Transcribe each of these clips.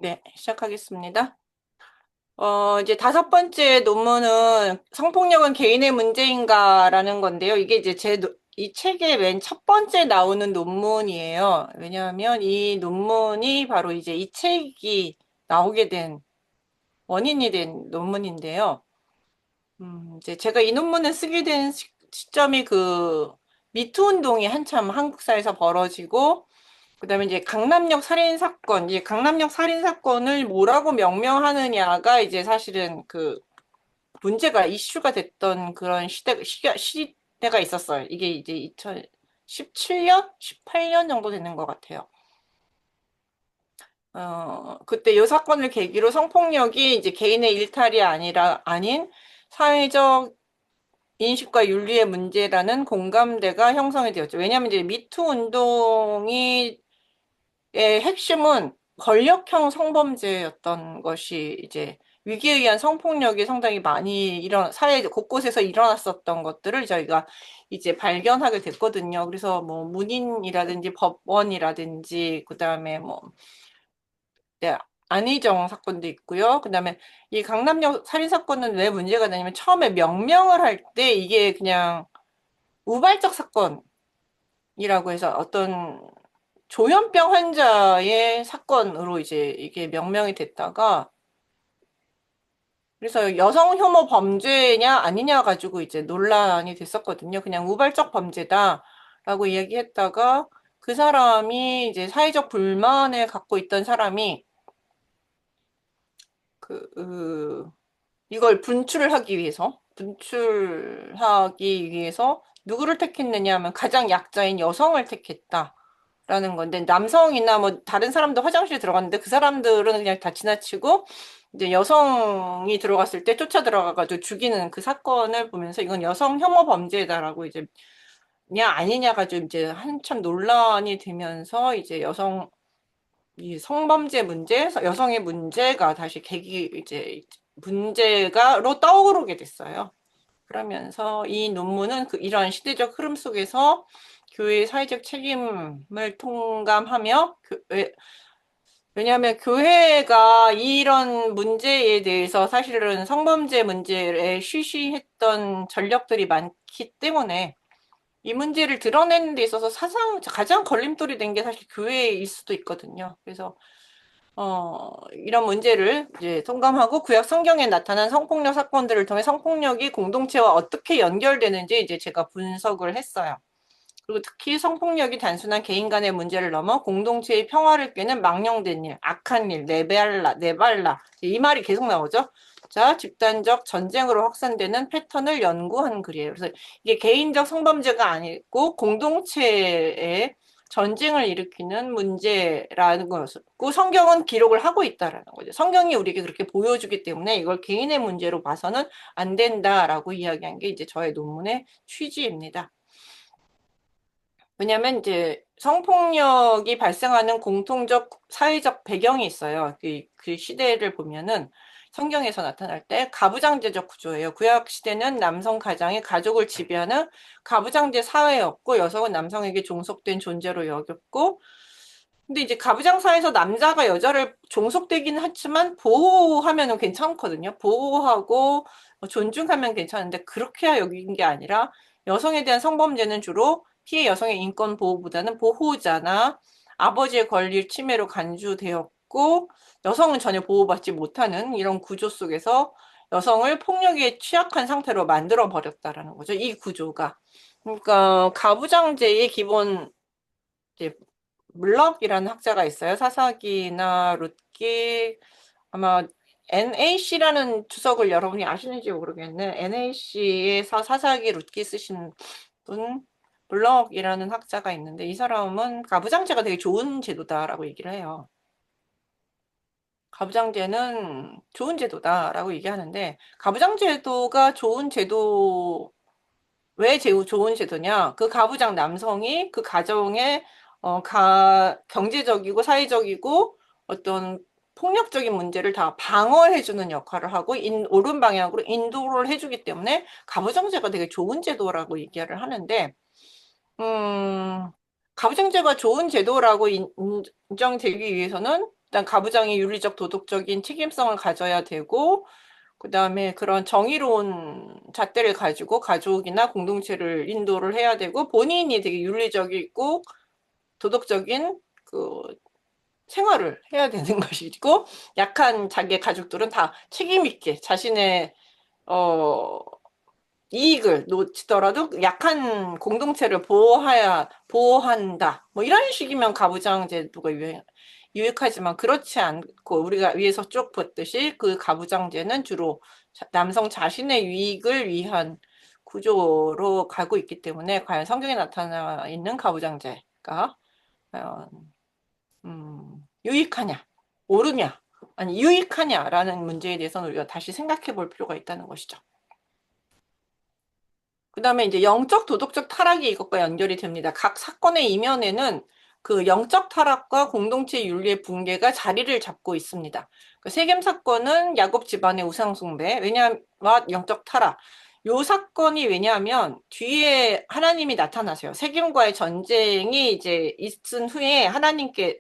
네, 시작하겠습니다. 이제 다섯 번째 논문은 성폭력은 개인의 문제인가라는 건데요. 이게 이제 이 책의 맨 첫 번째 나오는 논문이에요. 왜냐하면 이 논문이 바로 이제 이 책이 나오게 된 원인이 된 논문인데요. 이제 제가 이 논문을 쓰게 된 시점이 그 미투 운동이 한참 한국 사회에서 벌어지고, 그다음에 이제 강남역 살인 사건, 이제 강남역 살인 사건을 뭐라고 명명하느냐가 이제 사실은 그 문제가 이슈가 됐던 그런 시대가 있었어요. 이게 이제 2017년, 18년 정도 되는 것 같아요. 그때 이 사건을 계기로 성폭력이 이제 개인의 일탈이 아닌 사회적 인식과 윤리의 문제라는 공감대가 형성이 되었죠. 왜냐하면 이제 미투 운동이 의 핵심은 권력형 성범죄였던 것이 이제 위기에 의한 성폭력이 상당히 많이 사회 곳곳에서 일어났었던 것들을 저희가 이제 발견하게 됐거든요. 그래서 뭐 문인이라든지 법원이라든지 그다음에 뭐 네, 안희정 사건도 있고요. 그다음에 이 강남역 살인 사건은 왜 문제가 되냐면 처음에 명명을 할 때 이게 그냥 우발적 사건이라고 해서 어떤 조현병 환자의 사건으로 이제 이게 명명이 됐다가, 그래서 여성 혐오 범죄냐 아니냐 가지고 이제 논란이 됐었거든요. 그냥 우발적 범죄다라고 이야기했다가 그 사람이 이제 사회적 불만을 갖고 있던 사람이 그 이걸 분출하기 위해서 누구를 택했느냐 하면 가장 약자인 여성을 택했다라는 건데, 남성이나 뭐 다른 사람도 화장실에 들어갔는데 그 사람들은 그냥 다 지나치고 이제 여성이 들어갔을 때 쫓아 들어가가지고 죽이는 그 사건을 보면서 이건 여성 혐오 범죄다라고 이제 냐 아니냐 가지고 이제 한참 논란이 되면서 이제 이 성범죄 문제, 여성의 문제가 다시 이제 문제가로 떠오르게 됐어요. 그러면서 이 논문은 이러한 시대적 흐름 속에서 교회의 사회적 책임을 통감하며, 왜냐하면 교회가 이런 문제에 대해서 사실은 성범죄 문제에 쉬쉬했던 전력들이 많기 때문에 이 문제를 드러내는 데 있어서 가장 걸림돌이 된 게 사실 교회일 수도 있거든요. 그래서 이런 문제를 이제 통감하고 구약 성경에 나타난 성폭력 사건들을 통해 성폭력이 공동체와 어떻게 연결되는지 이제 제가 분석을 했어요. 그리고 특히 성폭력이 단순한 개인 간의 문제를 넘어 공동체의 평화를 깨는 망령된 일, 악한 일, 네발라. 이 말이 계속 나오죠. 자, 집단적 전쟁으로 확산되는 패턴을 연구한 글이에요. 그래서 이게 개인적 성범죄가 아니고 공동체의 전쟁을 일으키는 문제라는 것이고, 성경은 기록을 하고 있다라는 거죠. 성경이 우리에게 그렇게 보여주기 때문에 이걸 개인의 문제로 봐서는 안 된다라고 이야기한 게 이제 저의 논문의 취지입니다. 왜냐면 이제 성폭력이 발생하는 공통적 사회적 배경이 있어요. 그 시대를 보면은 성경에서 나타날 때 가부장제적 구조예요. 구약 시대는 남성 가장이 가족을 지배하는 가부장제 사회였고, 여성은 남성에게 종속된 존재로 여겼고, 근데 이제 가부장 사회에서 남자가 여자를 종속되긴 했지만 보호하면은 괜찮거든요. 보호하고 존중하면 괜찮은데 그렇게 여긴 게 아니라 여성에 대한 성범죄는 주로 피해 여성의 인권 보호보다는 보호자나 아버지의 권리 침해로 간주되었고, 여성은 전혀 보호받지 못하는 이런 구조 속에서 여성을 폭력에 취약한 상태로 만들어 버렸다라는 거죠. 이 구조가. 그러니까 가부장제의 기본 이제 물럭이라는 학자가 있어요. 사사기나 룻기, 아마 NAC라는 주석을 여러분이 아시는지 모르겠네. NAC에서 사사기 룻기 쓰신 분, 물럭이라는 학자가 있는데 이 사람은 가부장제가 되게 좋은 제도다라고 얘기를 해요. 가부장제는 좋은 제도다라고 얘기하는데, 가부장제도가 좋은 제도, 왜 좋은 제도냐? 그 가부장 남성이 그 가정에 경제적이고 사회적이고 어떤 폭력적인 문제를 다 방어해주는 역할을 하고 옳은 방향으로 인도를 해주기 때문에 가부장제가 되게 좋은 제도라고 얘기를 하는데, 음, 가부장제가 좋은 제도라고 인정되기 위해서는 일단 가부장이 윤리적 도덕적인 책임성을 가져야 되고, 그 다음에 그런 정의로운 잣대를 가지고 가족이나 공동체를 인도를 해야 되고, 본인이 되게 윤리적이고 도덕적인 그 생활을 해야 되는 것이고, 약한 자기의 가족들은 다 책임 있게 자신의 이익을 놓치더라도 약한 공동체를 보호한다. 뭐 이런 식이면 가부장 제도가 유익하지만 그렇지 않고 우리가 위에서 쭉 봤듯이 그 가부장제는 주로 남성 자신의 유익을 위한 구조로 가고 있기 때문에 과연 성경에 나타나 있는 가부장제가 과연 유익하냐, 옳으냐, 아니 유익하냐라는 문제에 대해서는 우리가 다시 생각해 볼 필요가 있다는 것이죠. 그 다음에 이제 영적, 도덕적 타락이 이것과 연결이 됩니다. 각 사건의 이면에는 그 영적 타락과 공동체 윤리의 붕괴가 자리를 잡고 있습니다. 그 세겜 사건은 야곱 집안의 우상 숭배, 왜냐하면 영적 타락. 요 사건이 왜냐하면 뒤에 하나님이 나타나세요. 세겜과의 전쟁이 이제 있은 후에 하나님께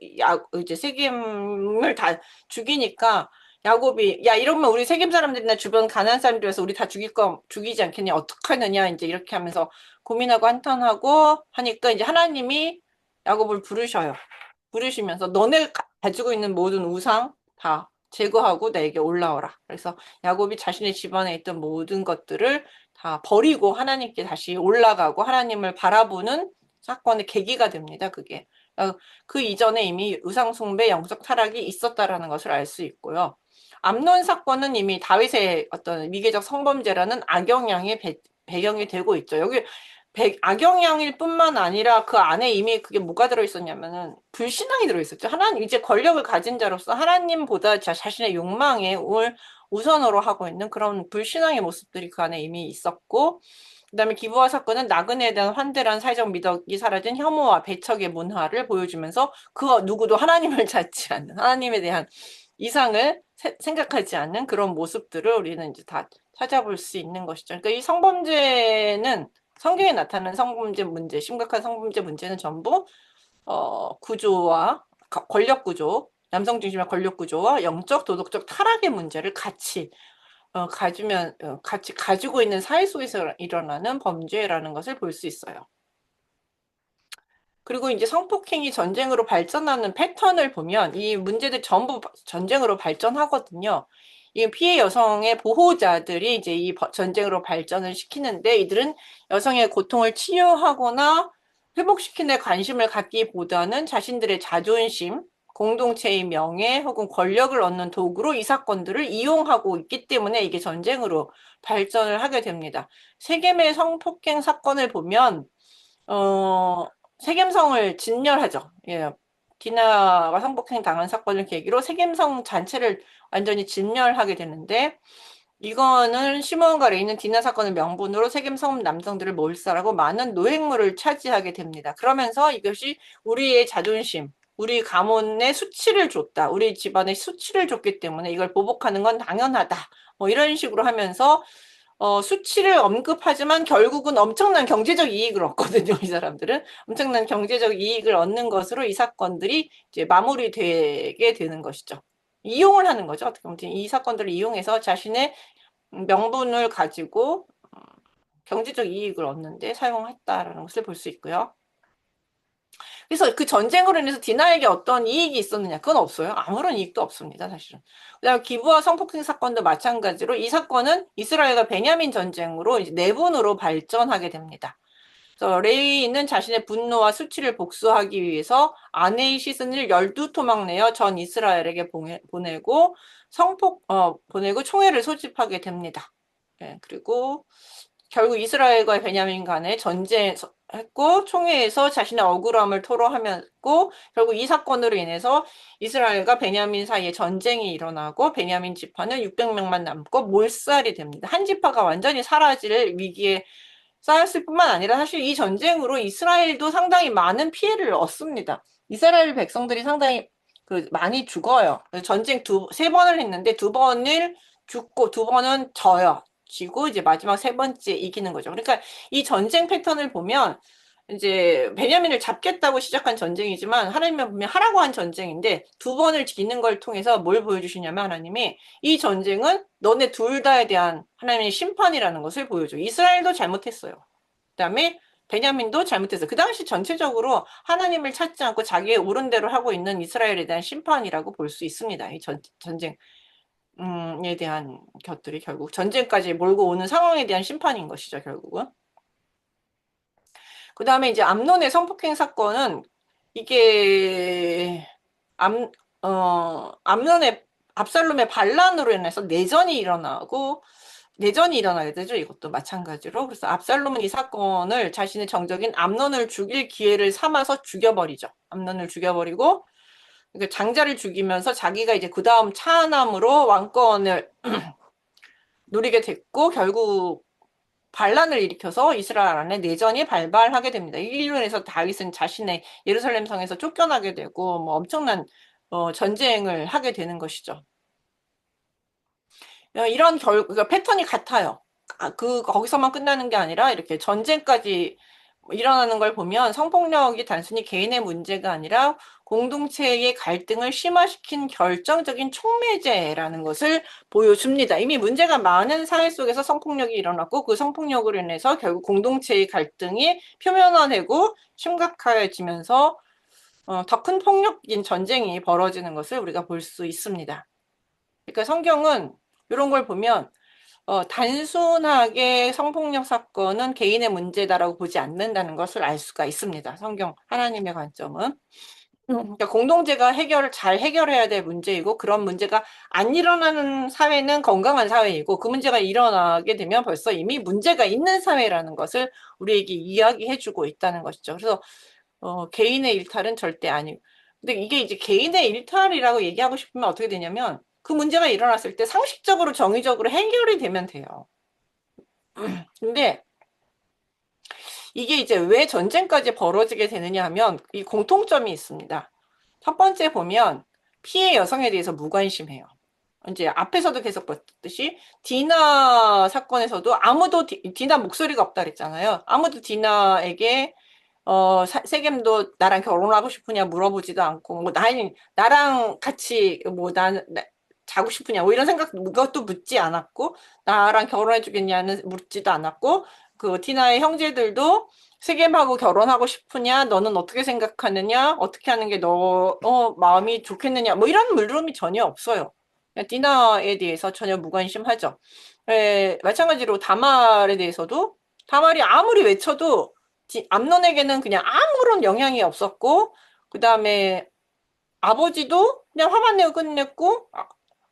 이제 세겜을 다 죽이니까 야곱이 야 이러면 우리 세겜 사람들이나 주변 가나안 사람들에서 우리 다 죽이지 않겠냐 어떡하느냐 이제 이렇게 하면서 고민하고 한탄하고 하니까 이제 하나님이 야곱을 부르시면서 너네 가지고 있는 모든 우상 다 제거하고 나에게 올라오라. 그래서 야곱이 자신의 집안에 있던 모든 것들을 다 버리고 하나님께 다시 올라가고 하나님을 바라보는 사건의 계기가 됩니다. 그게 그 이전에 이미 우상 숭배 영적 타락이 있었다라는 것을 알 수 있고요. 암논 사건은 이미 다윗의 어떤 미개적 성범죄라는 악영향의 배경이 되고 있죠. 여기 악영향일 뿐만 아니라 그 안에 이미 그게 뭐가 들어있었냐면은 불신앙이 들어있었죠. 하나님, 이제 권력을 가진 자로서 하나님보다 자신의 욕망에 우선으로 하고 있는 그런 불신앙의 모습들이 그 안에 이미 있었고, 그 다음에 기브아 사건은 나그네에 대한 환대란 사회적 미덕이 사라진 혐오와 배척의 문화를 보여주면서 그 누구도 하나님을 찾지 않는, 하나님에 대한 이상을 생각하지 않는 그런 모습들을 우리는 이제 다 찾아볼 수 있는 것이죠. 그러니까 이 성범죄는 성경에 나타나는 성범죄 문제, 심각한 성범죄 문제는 전부 구조와 권력 구조, 남성 중심의 권력 구조와 영적 도덕적 타락의 문제를 같이 같이 가지고 있는 사회 속에서 일어나는 범죄라는 것을 볼 수 있어요. 그리고 이제 성폭행이 전쟁으로 발전하는 패턴을 보면 이 문제들 전부 전쟁으로 발전하거든요. 이 피해 여성의 보호자들이 이제 이 전쟁으로 발전을 시키는데 이들은 여성의 고통을 치유하거나 회복시키는 데 관심을 갖기보다는 자신들의 자존심, 공동체의 명예 혹은 권력을 얻는 도구로 이 사건들을 이용하고 있기 때문에 이게 전쟁으로 발전을 하게 됩니다. 세겜의 성폭행 사건을 보면 세겜성을 진멸하죠. 예. 디나가 성폭행 당한 사건을 계기로 세겜성 자체를 완전히 진멸하게 되는데 이거는 시므온과 레이는 디나 사건을 명분으로 세겜성 남성들을 몰살하고 많은 노획물을 차지하게 됩니다. 그러면서 이것이 우리의 자존심, 우리 가문의 수치를 줬다. 우리 집안의 수치를 줬기 때문에 이걸 보복하는 건 당연하다. 뭐 이런 식으로 하면서 수치를 언급하지만 결국은 엄청난 경제적 이익을 얻거든요. 이 사람들은 엄청난 경제적 이익을 얻는 것으로 이 사건들이 이제 마무리되게 되는 것이죠. 이용을 하는 거죠. 어떻게 보면 이 사건들을 이용해서 자신의 명분을 가지고 경제적 이익을 얻는데 사용했다라는 것을 볼 수 있고요. 그래서 그 전쟁으로 인해서 디나에게 어떤 이익이 있었느냐? 그건 없어요. 아무런 이익도 없습니다, 사실은. 그다음에 기부와 성폭행 사건도 마찬가지로 이 사건은 이스라엘과 베냐민 전쟁으로 이제 내분으로 발전하게 됩니다. 그래서 레위는 자신의 분노와 수치를 복수하기 위해서 아내의 시신을 12토막 내어 전 이스라엘에게 보내고 보내고 총회를 소집하게 됩니다. 네, 그리고 결국 이스라엘과 베냐민 간에 전쟁했고 총회에서 자신의 억울함을 토로하면고 결국 이 사건으로 인해서 이스라엘과 베냐민 사이에 전쟁이 일어나고 베냐민 지파는 600명만 남고 몰살이 됩니다. 한 지파가 완전히 사라질 위기에 쌓였을 뿐만 아니라 사실 이 전쟁으로 이스라엘도 상당히 많은 피해를 얻습니다. 이스라엘 백성들이 상당히 많이 죽어요. 전쟁 세 번을 했는데 두 번을 죽고 두 번은 져요. 지고 이제 마지막 세 번째 이기는 거죠. 그러니까 이 전쟁 패턴을 보면 이제 베냐민을 잡겠다고 시작한 전쟁이지만 하나님은 분명 하라고 한 전쟁인데 두 번을 기는 걸 통해서 뭘 보여주시냐면 하나님이 이 전쟁은 너네 둘 다에 대한 하나님의 심판이라는 것을 보여줘. 이스라엘도 잘못했어요. 그다음에 베냐민도 잘못했어요. 그 당시 전체적으로 하나님을 찾지 않고 자기의 옳은 대로 하고 있는 이스라엘에 대한 심판이라고 볼 수 있습니다. 이 전쟁. 에 대한 것들이 결국 전쟁까지 몰고 오는 상황에 대한 심판인 것이죠, 결국은. 그 다음에 이제 암논의 성폭행 사건은 이게 암, 암논의 압살롬의 반란으로 인해서 내전이 일어나게 되죠. 이것도 마찬가지로. 그래서 압살롬은 이 사건을 자신의 정적인 암논을 죽일 기회를 삼아서 죽여버리죠. 암논을 죽여버리고 그러니까 장자를 죽이면서 자기가 이제 그 다음 차남으로 왕권을 누리게 됐고 결국 반란을 일으켜서 이스라엘 안에 내전이 발발하게 됩니다. 이로 인해서 다윗은 자신의 예루살렘 성에서 쫓겨나게 되고 뭐 엄청난 전쟁을 하게 되는 것이죠. 이런 그러니까 패턴이 같아요. 거기서만 끝나는 게 아니라 이렇게 전쟁까지 일어나는 걸 보면 성폭력이 단순히 개인의 문제가 아니라 공동체의 갈등을 심화시킨 결정적인 촉매제라는 것을 보여줍니다. 이미 문제가 많은 사회 속에서 성폭력이 일어났고 그 성폭력으로 인해서 결국 공동체의 갈등이 표면화되고 심각해지면서 더 큰 폭력적인 전쟁이 벌어지는 것을 우리가 볼 수 있습니다. 그러니까 성경은 이런 걸 보면 단순하게 성폭력 사건은 개인의 문제다라고 보지 않는다는 것을 알 수가 있습니다. 성경 하나님의 관점은. 그러니까 공동체가 잘 해결해야 될 문제이고 그런 문제가 안 일어나는 사회는 건강한 사회이고 그 문제가 일어나게 되면 벌써 이미 문제가 있는 사회라는 것을 우리에게 이야기해주고 있다는 것이죠. 그래서 개인의 일탈은 절대 아니고 근데 이게 이제 개인의 일탈이라고 얘기하고 싶으면 어떻게 되냐면 그 문제가 일어났을 때 상식적으로 정의적으로 해결이 되면 돼요. 근데 이게 이제 왜 전쟁까지 벌어지게 되느냐 하면 이 공통점이 있습니다. 첫 번째 보면 피해 여성에 대해서 무관심해요. 이제 앞에서도 계속 봤듯이 디나 사건에서도 아무도 디나 목소리가 없다 그랬잖아요. 아무도 디나에게 세겜도 나랑 결혼하고 싶으냐 물어보지도 않고 뭐 나랑 같이 자고 싶으냐 뭐 이런 생각 그것도 묻지 않았고 나랑 결혼해 주겠냐는 묻지도 않았고 그 티나의 형제들도 세겜하고 결혼하고 싶으냐 너는 어떻게 생각하느냐 어떻게 하는 게 너 마음이 좋겠느냐 뭐 이런 물음이 전혀 없어요. 디나에 대해서 전혀 무관심하죠. 마찬가지로 다말에 대해서도 다말이 아무리 외쳐도 암논에게는 그냥 아무런 영향이 없었고 그 다음에 아버지도 그냥 화만 내고 끝냈고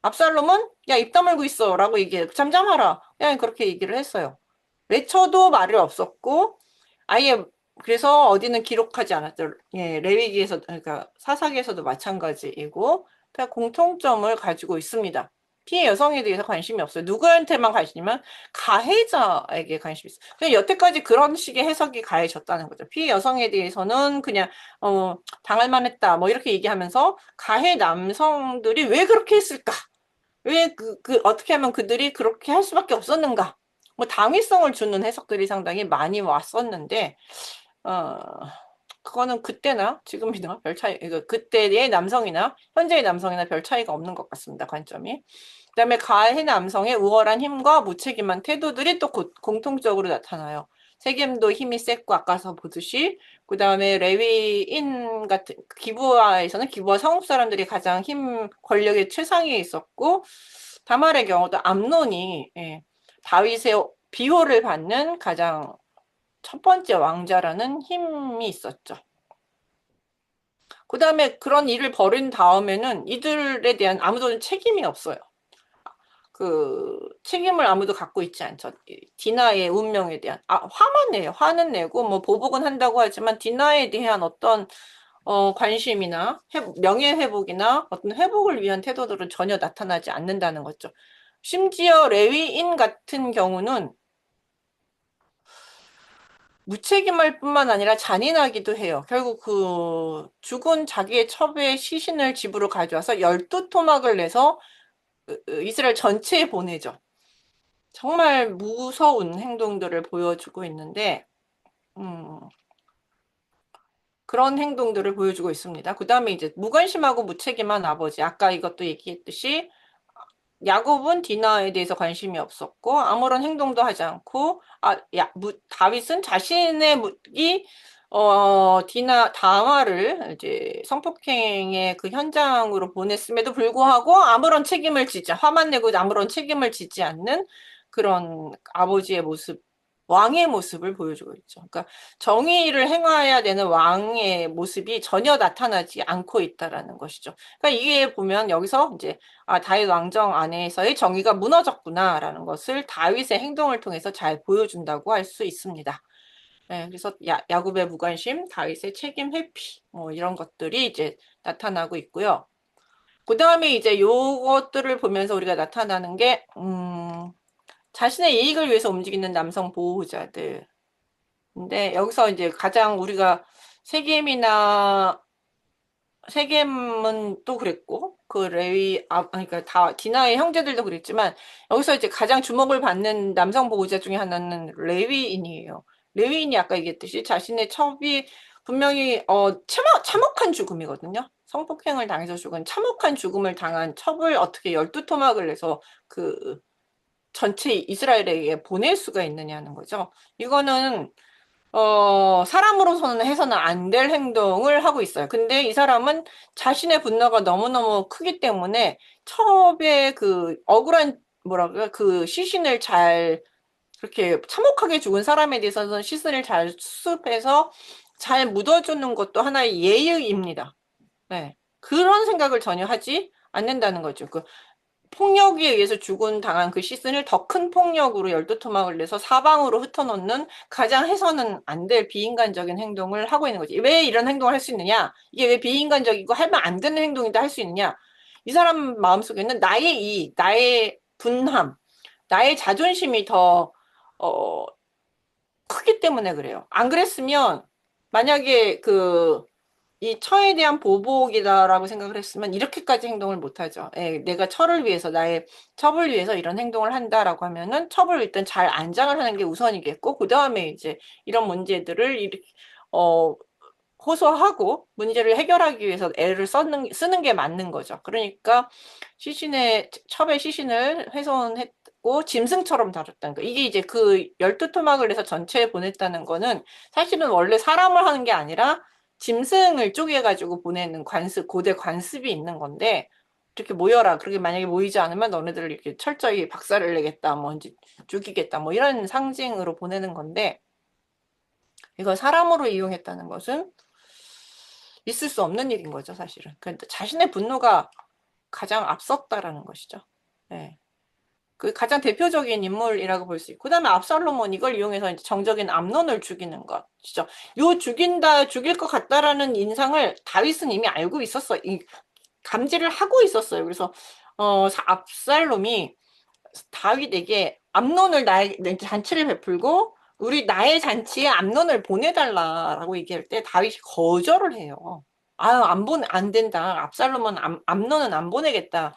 압살롬은 야 입 다물고 있어 라고 얘기해 잠잠하라 그냥 그렇게 얘기를 했어요. 외쳐도 말이 없었고 아예 그래서 어디는 기록하지 않았죠. 예, 레위기에서 그러니까 사사기에서도 마찬가지이고 다 공통점을 가지고 있습니다. 피해 여성에 대해서 관심이 없어요. 누구한테만 관심이면 가해자에게 관심이 있어요. 그냥 여태까지 그런 식의 해석이 가해졌다는 거죠. 피해 여성에 대해서는 그냥 당할 만했다 뭐 이렇게 얘기하면서 가해 남성들이 왜 그렇게 했을까? 왜 어떻게 하면 그들이 그렇게 할 수밖에 없었는가? 뭐 당위성을 주는 해석들이 상당히 많이 왔었는데 어, 그거는 그때나 지금이나 별 차이, 그때의 남성이나 현재의 남성이나 별 차이가 없는 것 같습니다. 관점이. 그다음에 가해 남성의 우월한 힘과 무책임한 태도들이 또 공통적으로 나타나요. 세겜도 힘이 셌고 아까서 보듯이 그다음에 레위인 같은 기브아에서는 기브아 성읍 사람들이 가장 권력의 최상위에 있었고 다말의 경우도 암논이 다윗의 비호를 받는 가장 첫 번째 왕자라는 힘이 있었죠. 그 다음에 그런 일을 벌인 다음에는 이들에 대한 아무도 책임이 없어요. 그 책임을 아무도 갖고 있지 않죠. 디나의 운명에 대한 화만 내요. 화는 내고 뭐 보복은 한다고 하지만 디나에 대한 어떤 관심이나 명예회복이나 어떤 회복을 위한 태도들은 전혀 나타나지 않는다는 거죠. 심지어 레위인 같은 경우는 무책임할 뿐만 아니라 잔인하기도 해요. 결국 그 죽은 자기의 첩의 시신을 집으로 가져와서 12토막을 내서 이스라엘 전체에 보내죠. 정말 무서운 행동들을 보여주고 있는데 그런 행동들을 보여주고 있습니다. 그 다음에 이제 무관심하고 무책임한 아버지. 아까 이것도 얘기했듯이 야곱은 디나에 대해서 관심이 없었고 아무런 행동도 하지 않고 다윗은 자신의 이 디나 다마를 이제 성폭행의 그 현장으로 보냈음에도 불구하고 아무런 책임을 지지 화만 내고 아무런 책임을 지지 않는 그런 아버지의 모습, 왕의 모습을 보여주고 있죠. 그러니까 정의를 행해야 되는 왕의 모습이 전혀 나타나지 않고 있다라는 것이죠. 그러니까 이게 보면 여기서 이제 다윗 왕정 안에서의 정의가 무너졌구나라는 것을 다윗의 행동을 통해서 잘 보여준다고 할 수 있습니다. 네, 그래서 야곱의 무관심, 다윗의 책임 회피, 뭐 이런 것들이 이제 나타나고 있고요. 그 다음에 이제 요것들을 보면서 우리가 나타나는 게, 자신의 이익을 위해서 움직이는 남성 보호자들. 근데 여기서 이제 가장 우리가 세겜이나 세겜은 또 그랬고 그 레위 그러니까 다 디나의 형제들도 그랬지만 여기서 이제 가장 주목을 받는 남성 보호자 중에 하나는 레위인이에요. 레위인이 아까 얘기했듯이 자신의 첩이 분명히 참혹한 죽음이거든요. 성폭행을 당해서 죽은 참혹한 죽음을 당한 첩을 어떻게 12토막을 내서 그 전체 이스라엘에게 보낼 수가 있느냐는 거죠. 이거는 사람으로서는 해서는 안 될 행동을 하고 있어요. 근데 이 사람은 자신의 분노가 너무너무 크기 때문에 첩의 그 억울한, 뭐랄까, 그 시신을 잘, 그렇게 참혹하게 죽은 사람에 대해서는 시신을 잘 수습해서 잘 묻어주는 것도 하나의 예의입니다. 네. 그런 생각을 전혀 하지 않는다는 거죠. 폭력에 의해서 당한 그 시즌을 더 큰 폭력으로 12토막을 내서 사방으로 흩어놓는 가장 해서는 안 될 비인간적인 행동을 하고 있는 거지. 왜 이런 행동을 할 수 있느냐? 이게 왜 비인간적이고 하면 안 되는 행동인데 할 수 있느냐? 이 사람 마음속에는 나의 이익, 나의 분함, 나의 자존심이 더 크기 때문에 그래요. 안 그랬으면 만약에 이 처에 대한 보복이다라고 생각을 했으면 이렇게까지 행동을 못하죠. 예, 내가 나의 첩을 위해서 이런 행동을 한다라고 하면은 첩을 일단 잘 안장을 하는 게 우선이겠고, 그 다음에 이제 이런 문제들을 이렇게, 호소하고 문제를 해결하기 위해서 애를 쓰는 게 맞는 거죠. 그러니까 첩의 시신을 훼손했고 짐승처럼 다뤘다는 거. 이게 이제 그 12토막을 해서 전체에 보냈다는 거는 사실은 원래 사람을 하는 게 아니라 짐승을 쪼개가지고 보내는 고대 관습이 있는 건데, 이렇게 모여라. 그렇게 만약에 모이지 않으면 너네들을 이렇게 철저히 박살을 내겠다, 뭐, 죽이겠다, 뭐, 이런 상징으로 보내는 건데, 이걸 사람으로 이용했다는 것은 있을 수 없는 일인 거죠, 사실은. 그러니까 자신의 분노가 가장 앞섰다라는 것이죠. 네. 그 가장 대표적인 인물이라고 볼 수 있고, 그 다음에 압살롬은 이걸 이용해서 이제 정적인 암논을 죽이는 것이죠. 죽일 것 같다라는 인상을 다윗은 이미 알고 있었어요. 감지를 하고 있었어요. 그래서, 압살롬이 다윗에게 암논을 나의 잔치를 베풀고, 나의 잔치에 암논을 보내달라라고 얘기할 때 다윗이 거절을 해요. 안 된다. 암논은 안 보내겠다.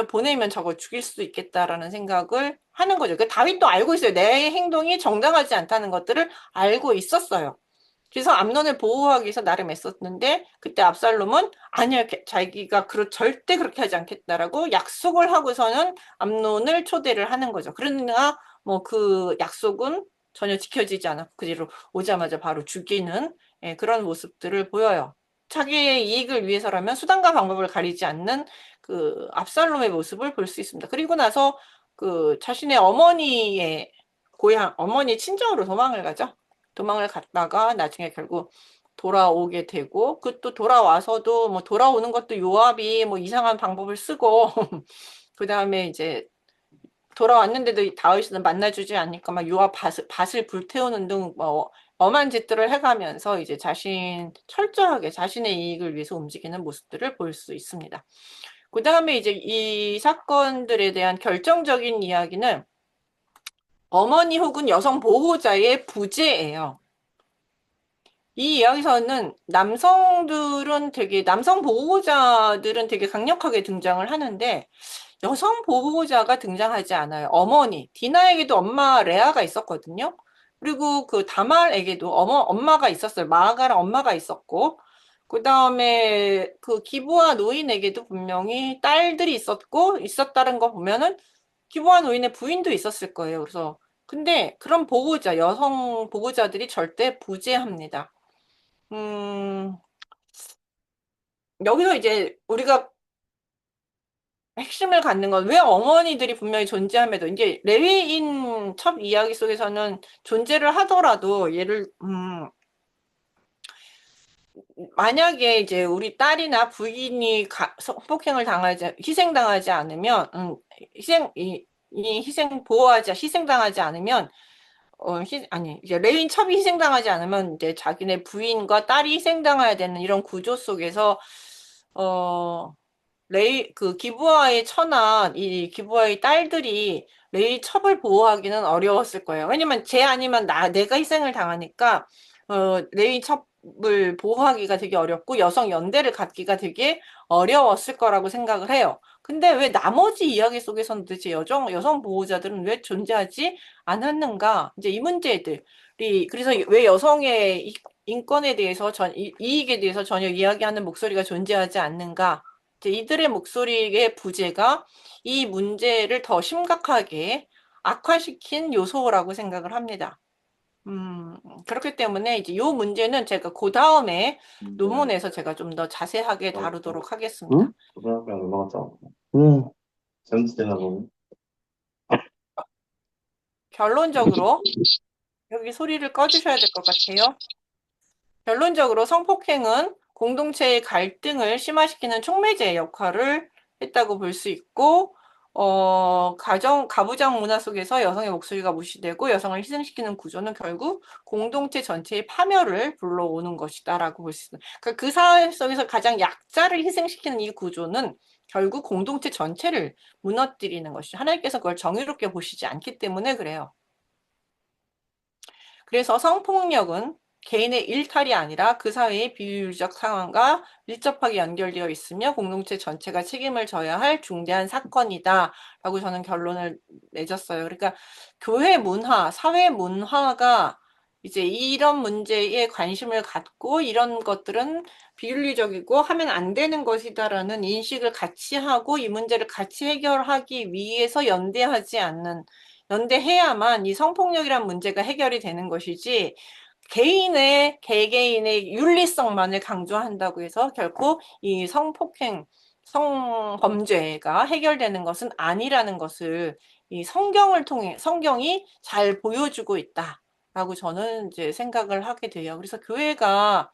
보내면 저거 죽일 수도 있겠다라는 생각을 하는 거죠. 다윗도 알고 있어요. 내 행동이 정당하지 않다는 것들을 알고 있었어요. 그래서 암논을 보호하기 위해서 나름 애썼는데 그때 압살롬은 아니야, 자기가 절대 그렇게 하지 않겠다라고 약속을 하고서는 암논을 초대를 하는 거죠. 그러나 뭐 그 약속은 전혀 지켜지지 않았고 그대로 오자마자 바로 죽이는 그런 모습들을 보여요. 자기의 이익을 위해서라면 수단과 방법을 가리지 않는 그 압살롬의 모습을 볼 수 있습니다. 그리고 나서 자신의 어머니 친정으로 도망을 가죠. 도망을 갔다가 나중에 결국 돌아오게 되고 또 돌아와서도 뭐 돌아오는 것도 요압이 뭐 이상한 방법을 쓰고 그 다음에 이제 돌아왔는데도 다윗은 만나주지 않으니까 막 요압 밭을 불태우는 등 뭐 엄한 짓들을 해가면서 이제 철저하게 자신의 이익을 위해서 움직이는 모습들을 볼 수 있습니다. 그 다음에 이제 이 사건들에 대한 결정적인 이야기는 어머니 혹은 여성 보호자의 부재예요. 이 이야기에서는 남성 보호자들은 되게 강력하게 등장을 하는데 여성 보호자가 등장하지 않아요. 어머니, 디나에게도 엄마 레아가 있었거든요. 그리고 그 다말에게도 엄마가 있었어요. 마가랑 엄마가 있었고, 그 다음에 그 기부아 노인에게도 분명히 딸들이 있었다는 거 보면은 기부아 노인의 부인도 있었을 거예요. 그래서, 근데 그런 여성 보호자들이 절대 부재합니다. 음, 여기서 이제 우리가 핵심을 갖는 건 왜 어머니들이 분명히 존재함에도 이제 레위인 첩 이야기 속에서는 존재를 하더라도 만약에 이제 우리 딸이나 부인이 성폭행을 희생당하지 않으면 희생당하지 않으면 아니 이제 레윈 첩이 희생당하지 않으면 이제 자기네 부인과 딸이 희생당해야 되는 이런 구조 속에서 어 그 이 기부아의 딸들이 레이 첩을 보호하기는 어려웠을 거예요. 왜냐면 쟤 아니면 내가 희생을 당하니까, 레이 첩을 보호하기가 되게 어렵고 여성 연대를 갖기가 되게 어려웠을 거라고 생각을 해요. 근데 왜 나머지 이야기 속에서는 도대체 여성 보호자들은 왜 존재하지 않았는가? 이제 이 문제들이, 그래서 왜 여성의 인권에 대해서 이익에 대해서 전혀 이야기하는 목소리가 존재하지 않는가? 이제 이들의 목소리의 부재가 이 문제를 더 심각하게 악화시킨 요소라고 생각을 합니다. 그렇기 때문에 이제 이 문제는 제가 그 다음에 논문에서 제가 좀 더 자세하게 다루도록 하겠습니다. 응? 고등학교랑 넘어갔잖아. 응. 잘못되나 보네. 결론적으로, 여기 소리를 꺼주셔야 될 것 같아요. 결론적으로 성폭행은 공동체의 갈등을 심화시키는 촉매제 역할을 했다고 볼 수 있고, 가부장 문화 속에서 여성의 목소리가 무시되고 여성을 희생시키는 구조는 결국 공동체 전체의 파멸을 불러오는 것이다라고 볼 수 있습니다. 그러니까 그 사회 속에서 가장 약자를 희생시키는 이 구조는 결국 공동체 전체를 무너뜨리는 것이, 하나님께서 그걸 정의롭게 보시지 않기 때문에 그래요. 그래서 성폭력은 개인의 일탈이 아니라 그 사회의 비윤리적 상황과 밀접하게 연결되어 있으며 공동체 전체가 책임을 져야 할 중대한 사건이다 라고 저는 결론을 내줬어요. 그러니까 교회 문화, 사회 문화가 이제 이런 문제에 관심을 갖고 이런 것들은 비윤리적이고 하면 안 되는 것이다라는 인식을 같이 하고 이 문제를 같이 해결하기 위해서 연대해야만 이 성폭력이란 문제가 해결이 되는 것이지, 개개인의 윤리성만을 강조한다고 해서 결코 이 성범죄가 해결되는 것은 아니라는 것을 이 성경이 잘 보여주고 있다라고 저는 이제 생각을 하게 돼요. 그래서 교회가,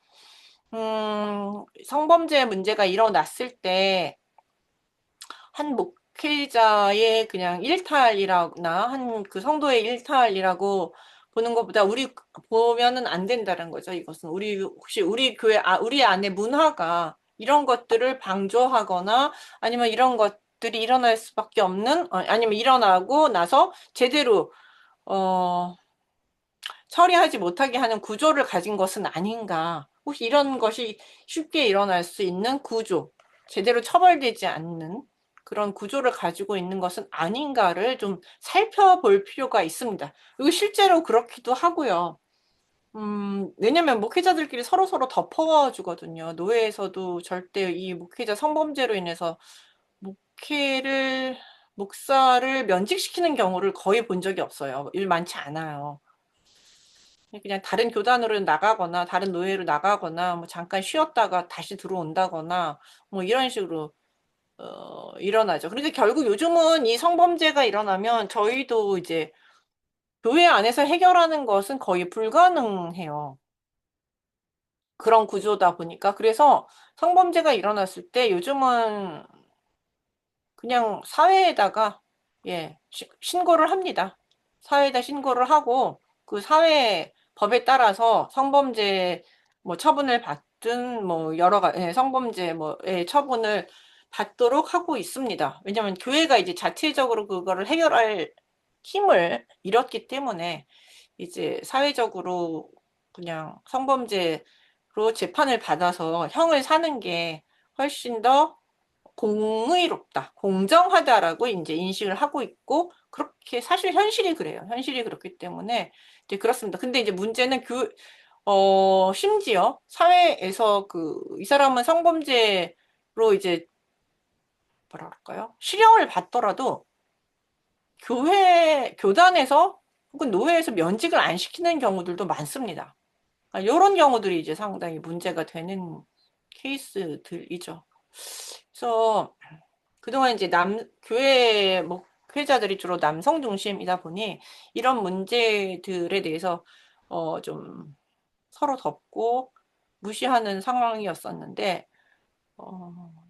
성범죄 문제가 일어났을 때, 한 목회자의 그냥 일탈이라거나 한 그 성도의 일탈이라고 보는 것보다 우리 보면은 안 된다는 거죠. 이것은 혹시 우리 교회 우리 안에 문화가 이런 것들을 방조하거나 아니면 이런 것들이 일어날 수밖에 없는, 아니면 일어나고 나서 제대로 어 처리하지 못하게 하는 구조를 가진 것은 아닌가. 혹시 이런 것이 쉽게 일어날 수 있는 구조, 제대로 처벌되지 않는 그런 구조를 가지고 있는 것은 아닌가를 좀 살펴볼 필요가 있습니다. 그리고 실제로 그렇기도 하고요. 왜냐면 목회자들끼리 서로서로 덮어주거든요. 노회에서도 절대 이 목회자 성범죄로 인해서 목사를 면직시키는 경우를 거의 본 적이 없어요. 일 많지 않아요. 그냥 다른 교단으로 나가거나 다른 노예로 나가거나 뭐 잠깐 쉬었다가 다시 들어온다거나 뭐 이런 식으로 일어나죠. 그러니까 결국 요즘은 이 성범죄가 일어나면 저희도 이제 교회 안에서 해결하는 것은 거의 불가능해요. 그런 구조다 보니까. 그래서 성범죄가 일어났을 때 요즘은 그냥 사회에다가, 예, 신고를 합니다. 사회에다 신고를 하고 그 사회 법에 따라서 성범죄 뭐 처분을 받든 뭐 성범죄 뭐의 처분을 받도록 하고 있습니다. 왜냐하면 교회가 이제 자체적으로 그거를 해결할 힘을 잃었기 때문에 이제 사회적으로 그냥 성범죄로 재판을 받아서 형을 사는 게 훨씬 더 공의롭다, 공정하다라고 이제 인식을 하고 있고, 그렇게 사실 현실이 그래요. 현실이 그렇기 때문에 이제 그렇습니다. 근데 이제 문제는 심지어 사회에서 이 사람은 성범죄로 이제 뭐라 그럴까요? 실형을 받더라도 교단에서 혹은 노회에서 면직을 안 시키는 경우들도 많습니다. 이런 경우들이 이제 상당히 문제가 되는 케이스들이죠. 그래서 그동안 이제 교회 목회자들이 주로 남성 중심이다 보니 이런 문제들에 대해서 좀 서로 덮고 무시하는 상황이었었는데,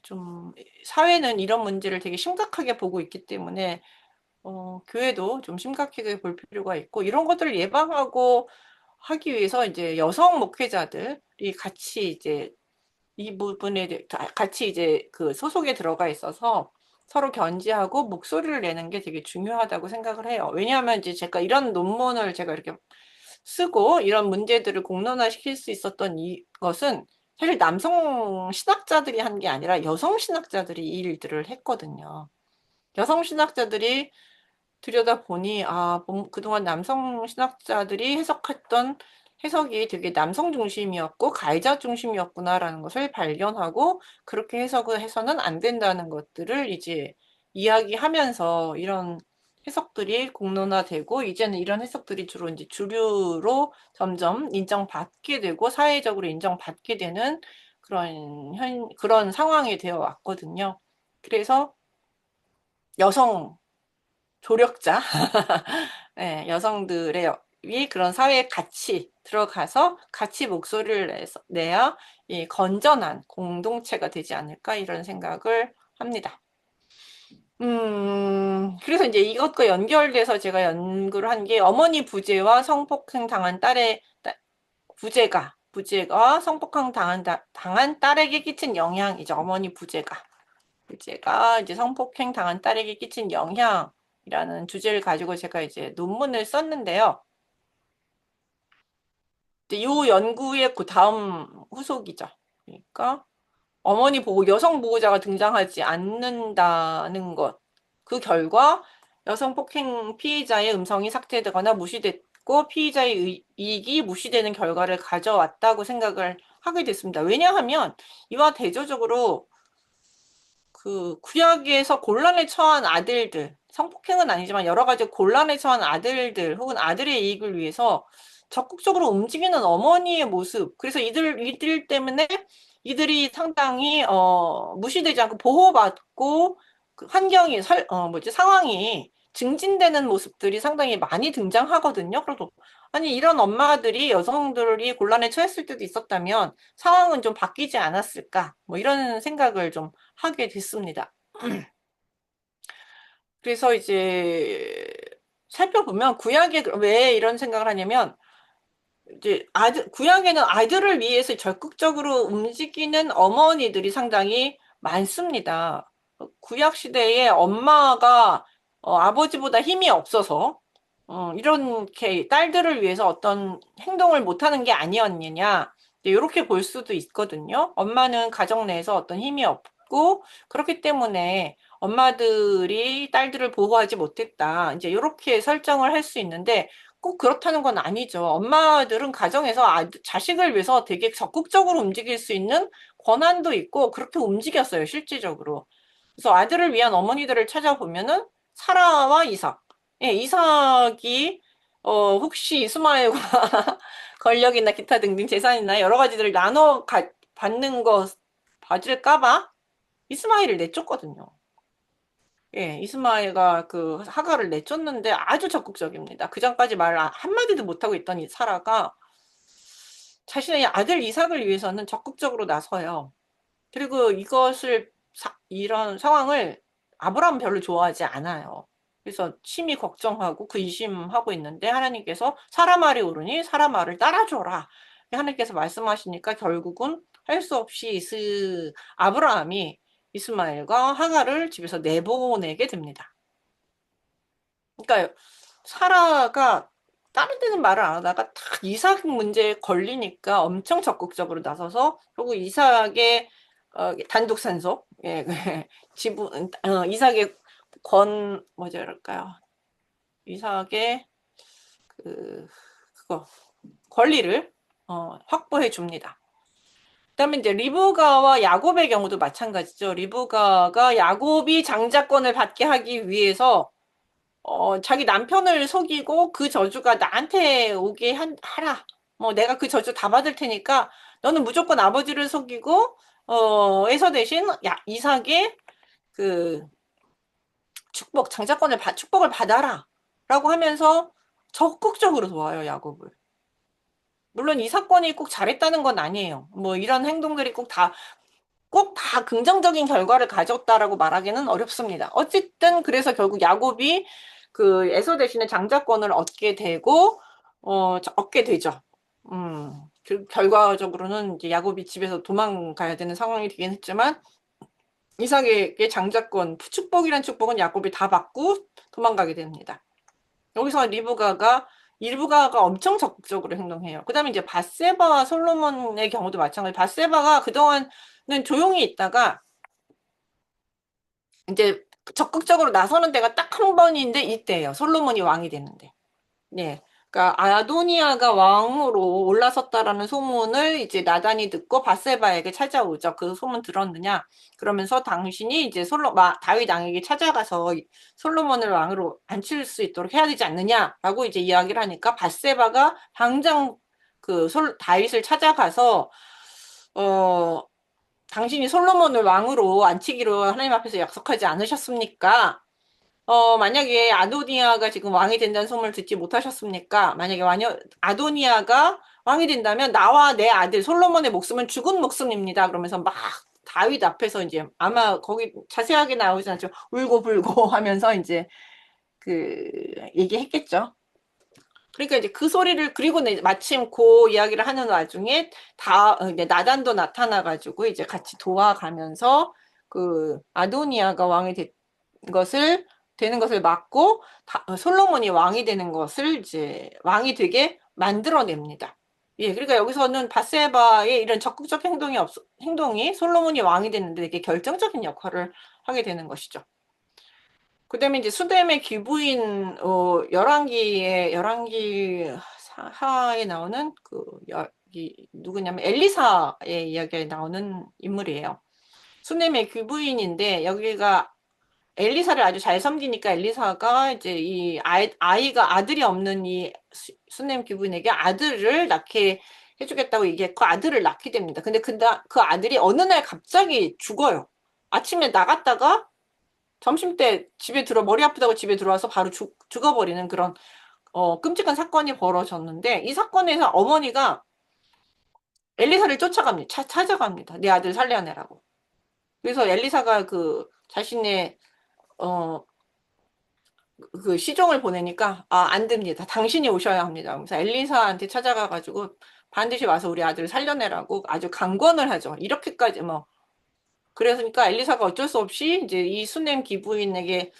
좀 사회는 이런 문제를 되게 심각하게 보고 있기 때문에 교회도 좀 심각하게 볼 필요가 있고, 이런 것들을 예방하고 하기 위해서 이제 여성 목회자들이 같이 이제 이 부분에 같이 이제 그 소속에 들어가 있어서 서로 견지하고 목소리를 내는 게 되게 중요하다고 생각을 해요. 왜냐하면 이제 제가 이런 논문을 제가 이렇게 쓰고 이런 문제들을 공론화시킬 수 있었던 이것은 사실 남성 신학자들이 한 게 아니라 여성 신학자들이 이 일들을 했거든요. 여성 신학자들이 들여다보니, 그동안 남성 신학자들이 해석했던 해석이 되게 남성 중심이었고, 가해자 중심이었구나라는 것을 발견하고, 그렇게 해석을 해서는 안 된다는 것들을 이제 이야기하면서 이런 해석들이 공론화되고, 이제는 이런 해석들이 주로 이제 주류로 점점 인정받게 되고, 사회적으로 인정받게 되는 그런 상황이 되어 왔거든요. 그래서 여성 조력자, 네, 여성들의 그런 사회에 같이 들어가서 같이 목소리를 내야 이 건전한 공동체가 되지 않을까 이런 생각을 합니다. 그래서 이제 이것과 연결돼서 제가 연구를 한 게 어머니 부재와 성폭행 당한 부재가 성폭행 당한 딸에게 끼친 영향이죠. 어머니 부재가 이제 성폭행 당한 딸에게 끼친 영향이라는 주제를 가지고 제가 이제 논문을 썼는데요. 이 연구의 그 다음 후속이죠. 그러니까 어머니 보고 여성 보호자가 등장하지 않는다는 것. 그 결과 여성 폭행 피해자의 음성이 삭제되거나 무시됐고 피의자의 이익이 무시되는 결과를 가져왔다고 생각을 하게 됐습니다. 왜냐하면 이와 대조적으로 그 구약에서 곤란에 처한 아들들, 성폭행은 아니지만 여러 가지 곤란에 처한 아들들 혹은 아들의 이익을 위해서 적극적으로 움직이는 어머니의 모습. 그래서 이들 때문에 이들이 상당히 무시되지 않고 보호받고 그 환경이 상황이 증진되는 모습들이 상당히 많이 등장하거든요. 그래도 아니 이런 엄마들이 여성들이 곤란에 처했을 때도 있었다면 상황은 좀 바뀌지 않았을까? 뭐 이런 생각을 좀 하게 됐습니다. 그래서 이제 살펴보면 구약에 왜 이런 생각을 하냐면 이제 구약에는 아들을 위해서 적극적으로 움직이는 어머니들이 상당히 많습니다. 구약 시대에 엄마가 아버지보다 힘이 없어서 이렇게 딸들을 위해서 어떤 행동을 못하는 게 아니었느냐 이렇게 볼 수도 있거든요. 엄마는 가정 내에서 어떤 힘이 없고 그렇기 때문에 엄마들이 딸들을 보호하지 못했다. 이제 이렇게 설정을 할 수 있는데 꼭 그렇다는 건 아니죠. 엄마들은 가정에서 자식을 위해서 되게 적극적으로 움직일 수 있는 권한도 있고 그렇게 움직였어요, 실질적으로. 그래서 아들을 위한 어머니들을 찾아보면은 사라와 이삭. 예, 이삭이 혹시 이스마엘과 권력이나 기타 등등 재산이나 여러 가지들을 받는 거 받을까봐 이스마엘을 내쫓거든요. 예, 이스마엘과 그 하가를 내쫓는데 아주 적극적입니다. 그 전까지 말 한마디도 못하고 있던 이 사라가 자신의 아들 이삭을 위해서는 적극적으로 나서요. 그리고 이런 상황을 아브라함은 별로 좋아하지 않아요. 그래서 심히 걱정하고 의심하고 있는데 하나님께서 사라 말이 옳으니 사라 말을 따라줘라. 하나님께서 말씀하시니까 결국은 할 수 없이 아브라함이 이스마엘과 하가를 집에서 내보내게 됩니다. 그러니까 사라가 다른 데는 말을 안 하다가 딱 이삭 문제에 걸리니까 엄청 적극적으로 나서서 결국 이삭의 단독 산소, 예, 지분, 이삭의 뭐죠, 랄까요? 이삭의 그거, 권리를, 확보해 줍니다. 그다음에 이제 리브가와 야곱의 경우도 마찬가지죠. 리브가가 야곱이 장자권을 받게 하기 위해서 자기 남편을 속이고 그 저주가 나한테 오게 하라. 뭐 내가 그 저주 다 받을 테니까 너는 무조건 아버지를 속이고 에서 대신 이삭의 그 축복을 받아라. 라고 하면서 적극적으로 도와요, 야곱을. 물론 이 사건이 꼭 잘했다는 건 아니에요. 뭐 이런 행동들이 꼭 다 긍정적인 결과를 가졌다라고 말하기는 어렵습니다. 어쨌든 그래서 결국 야곱이 그 에서 대신에 장자권을 얻게 되죠. 결과적으로는 이제 야곱이 집에서 도망가야 되는 상황이 되긴 했지만 이삭에게 축복이란 축복은 야곱이 다 받고 도망가게 됩니다. 여기서 리브가가 엄청 적극적으로 행동해요. 그 다음에 이제 밧세바와 솔로몬의 경우도 마찬가지. 밧세바가 그동안은 조용히 있다가 이제 적극적으로 나서는 데가 딱 한 번인데 이때예요. 솔로몬이 왕이 됐는데. 네. 그러니까 아도니아가 왕으로 올라섰다라는 소문을 이제 나단이 듣고 밧세바에게 찾아오죠. 그 소문 들었느냐? 그러면서 당신이 이제 다윗 왕에게 찾아가서 솔로몬을 왕으로 앉힐 수 있도록 해야 되지 않느냐라고 이제 이야기를 하니까 밧세바가 당장 다윗을 찾아가서 당신이 솔로몬을 왕으로 앉히기로 하나님 앞에서 약속하지 않으셨습니까? 만약에 아도니아가 지금 왕이 된다는 소문을 듣지 못하셨습니까? 만약에 아도니아가 왕이 된다면 나와 내 아들 솔로몬의 목숨은 죽은 목숨입니다. 그러면서 막 다윗 앞에서 이제 아마 거기 자세하게 나오진 않지만 울고불고 하면서 이제 얘기했겠죠. 그러니까 이제 그 소리를 그리고 마침 그 이야기를 하는 와중에 이제 나단도 나타나가지고 이제 같이 도와가면서 그 아도니아가 되는 것을 막고 솔로몬이 왕이 되는 것을 이제 왕이 되게 만들어냅니다. 예, 그러니까 여기서는 밧세바의 이런 적극적 행동이 솔로몬이 왕이 됐는데 되게 결정적인 역할을 하게 되는 것이죠. 그다음에 이제 수뎀의 귀부인 열왕기 하에 나오는 누구냐면 엘리사의 이야기에 나오는 인물이에요. 수넴의 귀부인인데 여기가 엘리사를 아주 잘 섬기니까 엘리사가 이제 이 아이가 아들이 없는 이 수넴 귀부인에게 아들을 낳게 해주겠다고 얘기했고 아들을 낳게 됩니다. 근데 그 아들이 어느 날 갑자기 죽어요. 아침에 나갔다가 점심때 머리 아프다고 집에 들어와서 바로 죽어버리는 그런 끔찍한 사건이 벌어졌는데 이 사건에서 어머니가 엘리사를 찾아갑니다. 내 아들 살려내라고. 그래서 엘리사가 자신의 시종을 보내니까 안 됩니다. 당신이 오셔야 합니다. 그래서 엘리사한테 찾아가가지고 반드시 와서 우리 아들을 살려내라고 아주 강권을 하죠. 이렇게까지 뭐 그러니까 엘리사가 어쩔 수 없이 이제 이 수넴 기부인에게를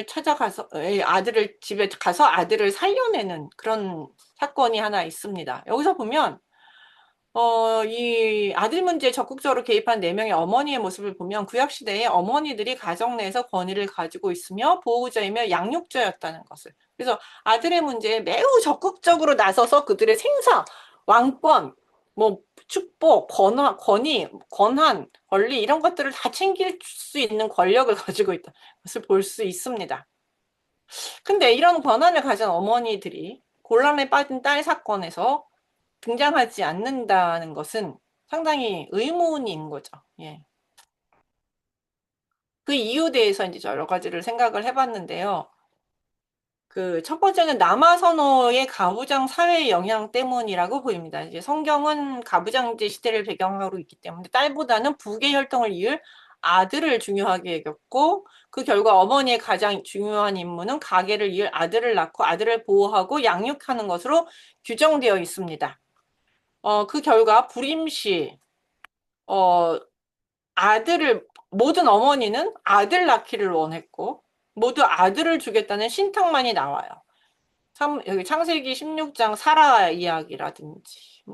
찾아가서 아들을 집에 가서 아들을 살려내는 그런 사건이 하나 있습니다. 여기서 보면 이 아들 문제에 적극적으로 개입한 4명의 어머니의 모습을 보면 구약시대에 어머니들이 가정 내에서 권위를 가지고 있으며 보호자이며 양육자였다는 것을. 그래서 아들의 문제에 매우 적극적으로 나서서 그들의 왕권, 뭐 축복, 권한, 권리 이런 것들을 다 챙길 수 있는 권력을 가지고 있다. 것을 볼 수 있습니다. 근데 이런 권한을 가진 어머니들이 곤란에 빠진 딸 사건에서 등장하지 않는다는 것은 상당히 의문인 거죠. 예. 그 이유에 대해서 이제 여러 가지를 생각을 해봤는데요. 첫 번째는 남아선호의 가부장 사회의 영향 때문이라고 보입니다. 이제 성경은 가부장제 시대를 배경으로 있기 때문에 딸보다는 부계 혈통을 이을 아들을 중요하게 여겼고 그 결과 어머니의 가장 중요한 임무는 가계를 이을 아들을 낳고 아들을 보호하고 양육하는 것으로 규정되어 있습니다. 그 결과 불임시 모든 어머니는 아들 낳기를 원했고 모두 아들을 주겠다는 신탁만이 나와요. 여기 창세기 16장 사라 이야기라든지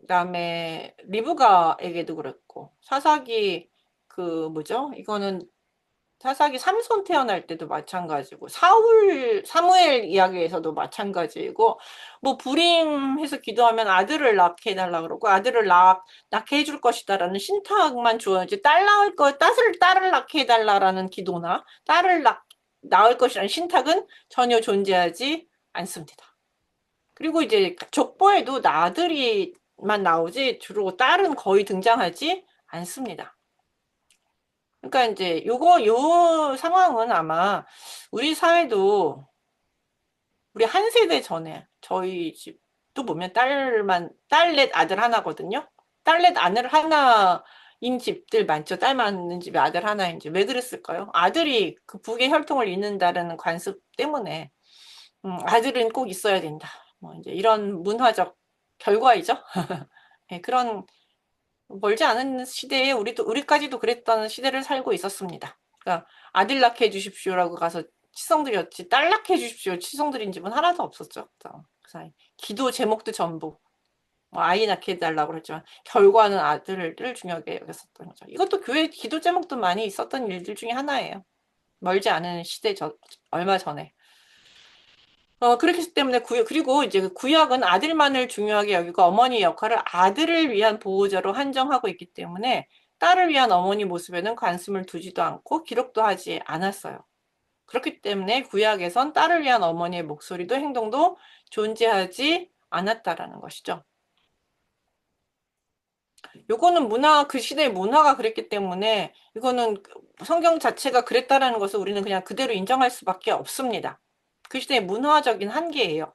그다음에 리브가에게도 그랬고, 사사기 그 뭐죠? 이거는 사사기 삼손 태어날 때도 마찬가지고, 사무엘 이야기에서도 마찬가지고, 뭐 불임해서 기도하면 아들을 낳게 해달라 그러고, 아들을 낳게 해줄 것이다라는 신탁만 주어야지, 딸을 낳게 해달라라는 기도나, 낳을 것이라는 신탁은 전혀 존재하지 않습니다. 그리고 이제 족보에도 아들이만 나오지, 주로 딸은 거의 등장하지 않습니다. 그러니까 이제 요 상황은 아마 우리 사회도 우리 한 세대 전에 저희 집도 보면 딸넷 아들 하나거든요. 딸넷 아들 하나인 집들 많죠. 딸 많은 집에 아들 하나인 집. 왜 그랬을까요? 아들이 그 북의 혈통을 잇는다는 관습 때문에 아들은 꼭 있어야 된다. 뭐 이제 이런 문화적 결과이죠. 네, 그런 멀지 않은 시대에 우리까지도 그랬던 시대를 살고 있었습니다. 그러니까 아들 낳게 해주십시오라고 가서 치성드렸지 딸 낳게 해주십시오 치성드린 집은 하나도 없었죠. 그 사이 기도 제목도 전부 뭐 아이 낳게 해달라고 그랬지만 결과는 아들을 중요하게 여겼었던 거죠. 이것도 교회 기도 제목도 많이 있었던 일들 중에 하나예요. 멀지 않은 시대 얼마 전에. 그렇기 때문에 그리고 이제 구약은 아들만을 중요하게 여기고 어머니 역할을 아들을 위한 보호자로 한정하고 있기 때문에 딸을 위한 어머니 모습에는 관심을 두지도 않고 기록도 하지 않았어요. 그렇기 때문에 구약에선 딸을 위한 어머니의 목소리도 행동도 존재하지 않았다라는 것이죠. 요거는 그 시대의 문화가 그랬기 때문에 이거는 성경 자체가 그랬다라는 것을 우리는 그냥 그대로 인정할 수밖에 없습니다. 그 시대의 문화적인 한계예요.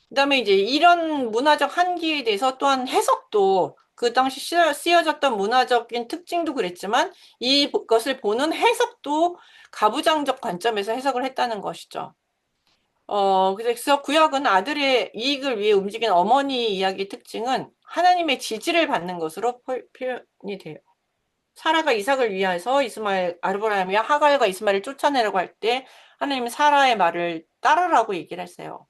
그다음에 이제 이런 문화적 한계에 대해서 또한 해석도 그 당시 쓰여졌던 문화적인 특징도 그랬지만 이것을 보는 해석도 가부장적 관점에서 해석을 했다는 것이죠. 그래서 구약은 아들의 이익을 위해 움직인 어머니 이야기의 특징은 하나님의 지지를 받는 것으로 표현이 돼요. 사라가 이삭을 위해서 아브라함이 하갈과 이스마엘을 쫓아내려고 할 때 하나님은 사라의 말을 따르라고 얘기를 했어요.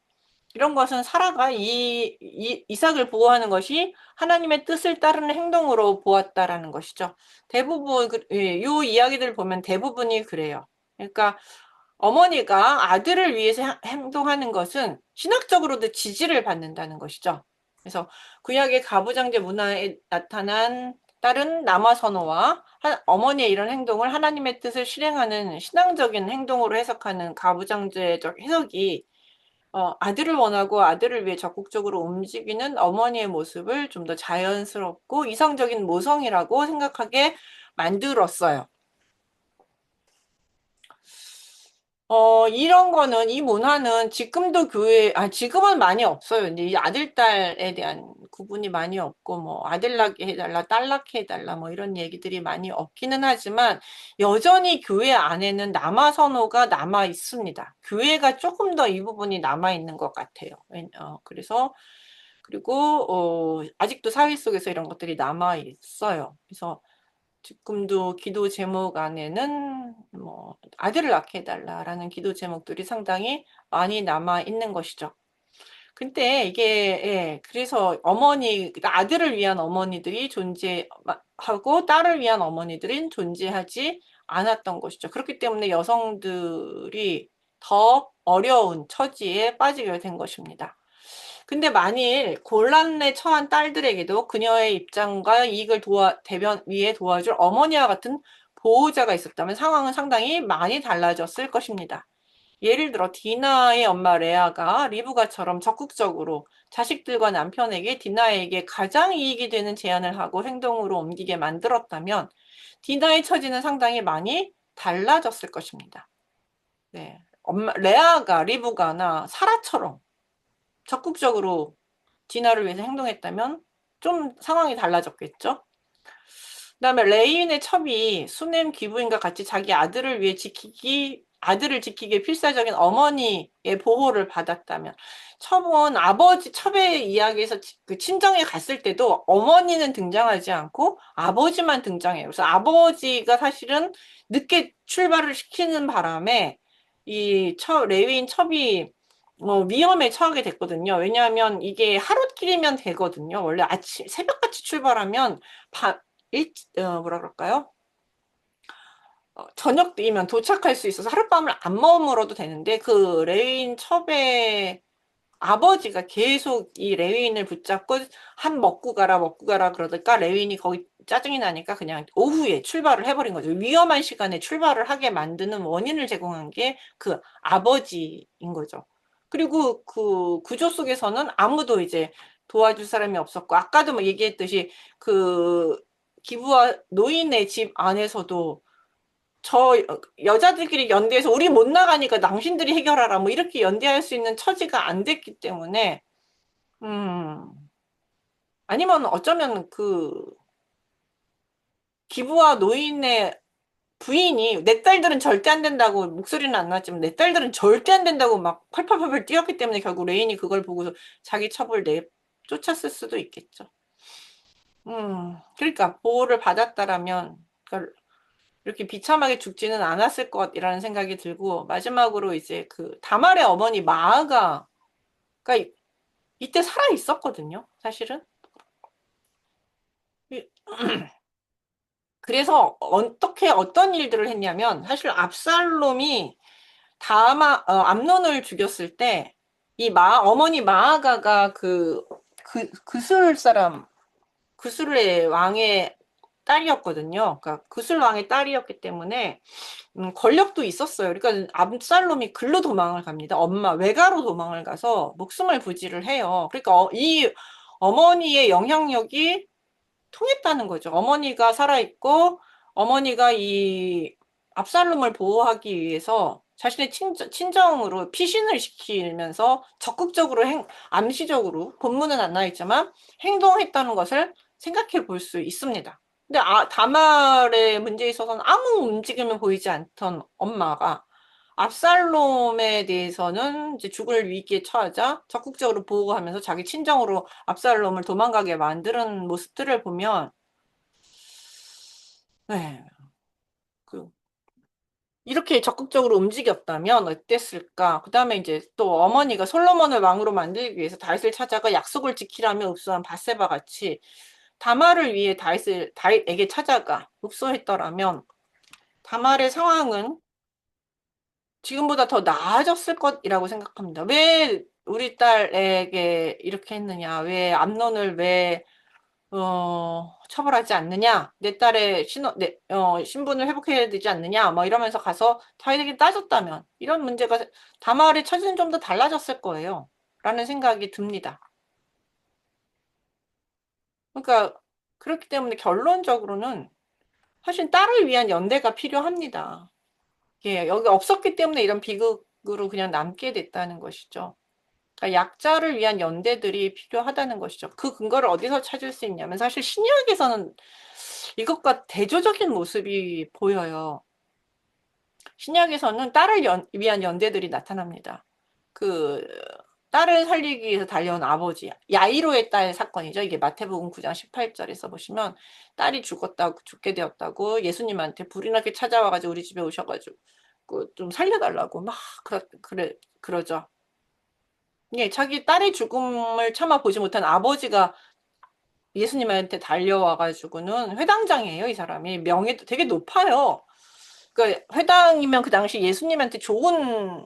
이런 것은 사라가 이삭을 보호하는 것이 하나님의 뜻을 따르는 행동으로 보았다라는 것이죠. 대부분 요 이야기들을 보면 대부분이 그래요. 그러니까 어머니가 아들을 위해서 행동하는 것은 신학적으로도 지지를 받는다는 것이죠. 그래서 구약의 가부장제 문화에 나타난 딸은 남아선호와 어머니의 이런 행동을 하나님의 뜻을 실행하는 신앙적인 행동으로 해석하는 가부장제적 해석이 아들을 원하고 아들을 위해 적극적으로 움직이는 어머니의 모습을 좀 더 자연스럽고 이성적인 모성이라고 생각하게 만들었어요. 이런 거는, 이 문화는 지금도 지금은 많이 없어요. 이제 이 아들, 딸에 대한 구분이 많이 없고, 뭐, 아들 낳게 해달라, 딸 낳게 해달라, 뭐, 이런 얘기들이 많이 없기는 하지만, 여전히 교회 안에는 남아 선호가 남아 있습니다. 교회가 조금 더 이 부분이 남아 있는 것 같아요. 그리고, 아직도 사회 속에서 이런 것들이 남아 있어요. 그래서, 지금도 기도 제목 안에는 뭐 아들을 낳게 해달라라는 기도 제목들이 상당히 많이 남아 있는 것이죠. 근데 이게 그래서 그러니까 아들을 위한 어머니들이 존재하고 딸을 위한 어머니들은 존재하지 않았던 것이죠. 그렇기 때문에 여성들이 더 어려운 처지에 빠지게 된 것입니다. 근데 만일 곤란에 처한 딸들에게도 그녀의 입장과 이익을 대변 위에 도와줄 어머니와 같은 보호자가 있었다면 상황은 상당히 많이 달라졌을 것입니다. 예를 들어 디나의 엄마 레아가 리브가처럼 적극적으로 자식들과 남편에게 디나에게 가장 이익이 되는 제안을 하고 행동으로 옮기게 만들었다면 디나의 처지는 상당히 많이 달라졌을 것입니다. 네. 레아가 리브가나 사라처럼 적극적으로 디나를 위해서 행동했다면 좀 상황이 달라졌겠죠? 그다음에 레인의 첩이 수넴 기부인과 같이 자기 아들을 지키기 필사적인 어머니의 보호를 받았다면 첩의 이야기에서 그 친정에 갔을 때도 어머니는 등장하지 않고 아버지만 등장해요. 그래서 아버지가 사실은 늦게 출발을 시키는 바람에 레위인 첩이 위험에 처하게 됐거든요. 왜냐하면 이게 하루길이면 되거든요. 원래 새벽같이 출발하면 뭐라 그럴까요? 저녁 이면 도착할 수 있어서 하룻밤을 안 머물어도 되는데 그 레윈 첩의 아버지가 계속 이 레윈을 붙잡고 한 먹고 가라 그러니까 레윈이 거기 짜증이 나니까 그냥 오후에 출발을 해버린 거죠. 위험한 시간에 출발을 하게 만드는 원인을 제공한 게 그 아버지인 거죠. 그리고 그 구조 속에서는 아무도 이제 도와줄 사람이 없었고 아까도 뭐 얘기했듯이 그 기부와 노인의 집 안에서도 저 여자들끼리 연대해서 우리 못 나가니까 당신들이 해결하라 뭐 이렇게 연대할 수 있는 처지가 안 됐기 때문에 음 아니면 어쩌면 그 기부와 노인의 부인이 내 딸들은 절대 안 된다고 목소리는 안 나왔지만 내 딸들은 절대 안 된다고 막 펄펄펄펄 뛰었기 때문에 결국 레인이 그걸 보고서 자기 첩을 쫓았을 수도 있겠죠. 그러니까 보호를 받았다라면 그러니까 이렇게 비참하게 죽지는 않았을 것이라는 생각이 들고 마지막으로 이제 그 다말의 어머니 마아가 그러니까 이때 살아 있었거든요. 사실은. 그래서 어떻게 어떤 일들을 했냐면 사실 압살롬이 암논을 죽였을 때 이 어머니 마아가가 그술 사람 그술의 왕의 딸이었거든요. 그러니까 그술 왕의 딸이었기 때문에 권력도 있었어요. 그러니까 압살롬이 글로 도망을 갑니다. 엄마 외가로 도망을 가서 목숨을 부지를 해요. 그러니까 이 어머니의 영향력이 통했다는 거죠. 어머니가 살아있고 어머니가 이 압살롬을 보호하기 위해서 자신의 친정으로 피신을 시키면서 적극적으로 암시적으로 본문은 안 나와 있지만 행동했다는 것을 생각해 볼 수 있습니다. 근데 다말의 문제에 있어서는 아무 움직임을 보이지 않던 엄마가 압살롬에 대해서는 이제 죽을 위기에 처하자 적극적으로 보호하면서 자기 친정으로 압살롬을 도망가게 만드는 모습들을 보면, 네, 그, 이렇게 적극적으로 움직였다면 어땠을까? 그 다음에 이제 또 어머니가 솔로몬을 왕으로 만들기 위해서 다윗을 찾아가 약속을 지키라며 읍소한 바세바 같이 다말을 위해 다윗에게 찾아가 읍소했더라면 다말의 상황은 지금보다 더 나아졌을 것이라고 생각합니다. 왜 우리 딸에게 이렇게 했느냐? 왜 암논을 처벌하지 않느냐? 내 딸의 신분을 회복해야 되지 않느냐? 뭐 이러면서 가서 다윗에게 따졌다면 이런 문제가 다말의 처지는 좀 더 달라졌을 거예요. 라는 생각이 듭니다. 그러니까 그렇기 때문에 결론적으로는 사실 딸을 위한 연대가 필요합니다. 예, 여기 없었기 때문에 이런 비극으로 그냥 남게 됐다는 것이죠. 그러니까 약자를 위한 연대들이 필요하다는 것이죠. 그 근거를 어디서 찾을 수 있냐면 사실 신약에서는 이것과 대조적인 모습이 보여요. 신약에서는 딸을 위한 연대들이 나타납니다. 그 딸을 살리기 위해서 달려온 아버지 야이로의 딸 사건이죠. 이게 마태복음 9장 18절에서 보시면 딸이 죽게 되었다고 예수님한테 불이 나게 찾아와가지고 우리 집에 오셔가지고 좀 살려달라고 막 그러죠. 예, 자기 딸의 죽음을 참아 보지 못한 아버지가 예수님한테 달려와가지고는 회당장이에요, 이 사람이. 명예도 되게 높아요. 그러니까 회당이면 그 당시 예수님한테 좋은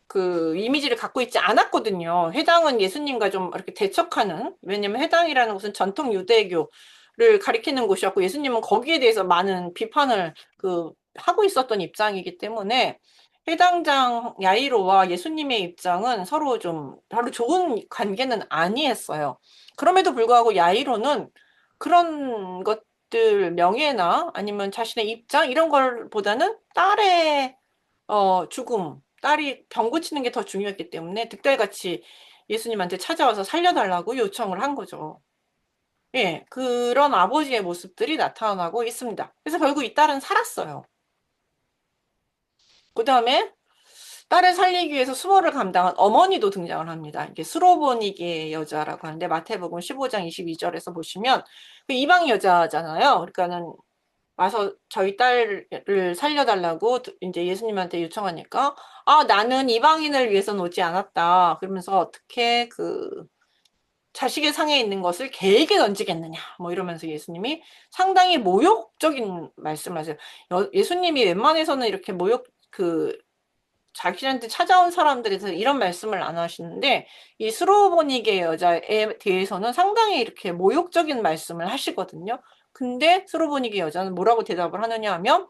그 이미지를 갖고 있지 않았거든요. 회당은 예수님과 좀 이렇게 대척하는, 왜냐면 회당이라는 것은 전통 유대교를 가리키는 곳이었고 예수님은 거기에 대해서 많은 비판을 하고 있었던 입장이기 때문에 회당장 야이로와 예수님의 입장은 서로 좀 별로 좋은 관계는 아니었어요. 그럼에도 불구하고 야이로는 그런 것들 명예나 아니면 자신의 입장 이런 걸보다는 딸의 죽음, 딸이 병 고치는 게 더 중요했기 때문에 득달같이 예수님한테 찾아와서 살려달라고 요청을 한 거죠. 예, 그런 아버지의 모습들이 나타나고 있습니다. 그래서 결국 이 딸은 살았어요. 그 다음에 딸을 살리기 위해서 수모를 감당한 어머니도 등장을 합니다. 이게 수로보니게 여자라고 하는데 마태복음 15장 22절에서 보시면 그 이방 여자잖아요. 그러니까는 와서 저희 딸을 살려달라고 이제 예수님한테 요청하니까, 아, 나는 이방인을 위해서는 오지 않았다. 그러면서 어떻게 자식의 상에 있는 것을 개에게 던지겠느냐. 뭐 이러면서 예수님이 상당히 모욕적인 말씀을 하세요. 예수님이 웬만해서는 이렇게 자신한테 찾아온 사람들에 대해서 이런 말씀을 안 하시는데, 이 스로보니게 여자에 대해서는 상당히 이렇게 모욕적인 말씀을 하시거든요. 근데 스로보니게 여자는 뭐라고 대답을 하느냐 하면,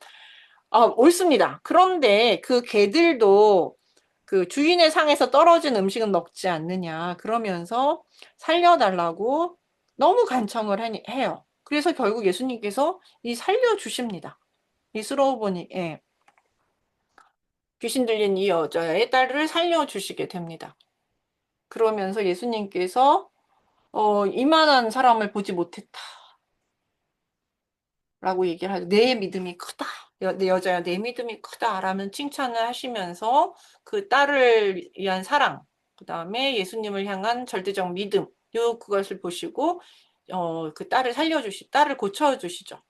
옳습니다. 그런데 그 개들도 그 주인의 상에서 떨어진 음식은 먹지 않느냐. 그러면서 살려달라고 너무 간청을 해요. 그래서 결국 예수님께서 살려주십니다. 이 스로보니, 예. 귀신 들린 이 여자의 딸을 살려주시게 됩니다. 그러면서 예수님께서 이만한 사람을 보지 못했다. 라고 얘기를 하죠. 내 믿음이 크다. 내 여자야, 내 믿음이 크다. 라는 칭찬을 하시면서 그 딸을 위한 사랑, 그 다음에 예수님을 향한 절대적 믿음, 그것을 보시고, 그 딸을 고쳐주시죠.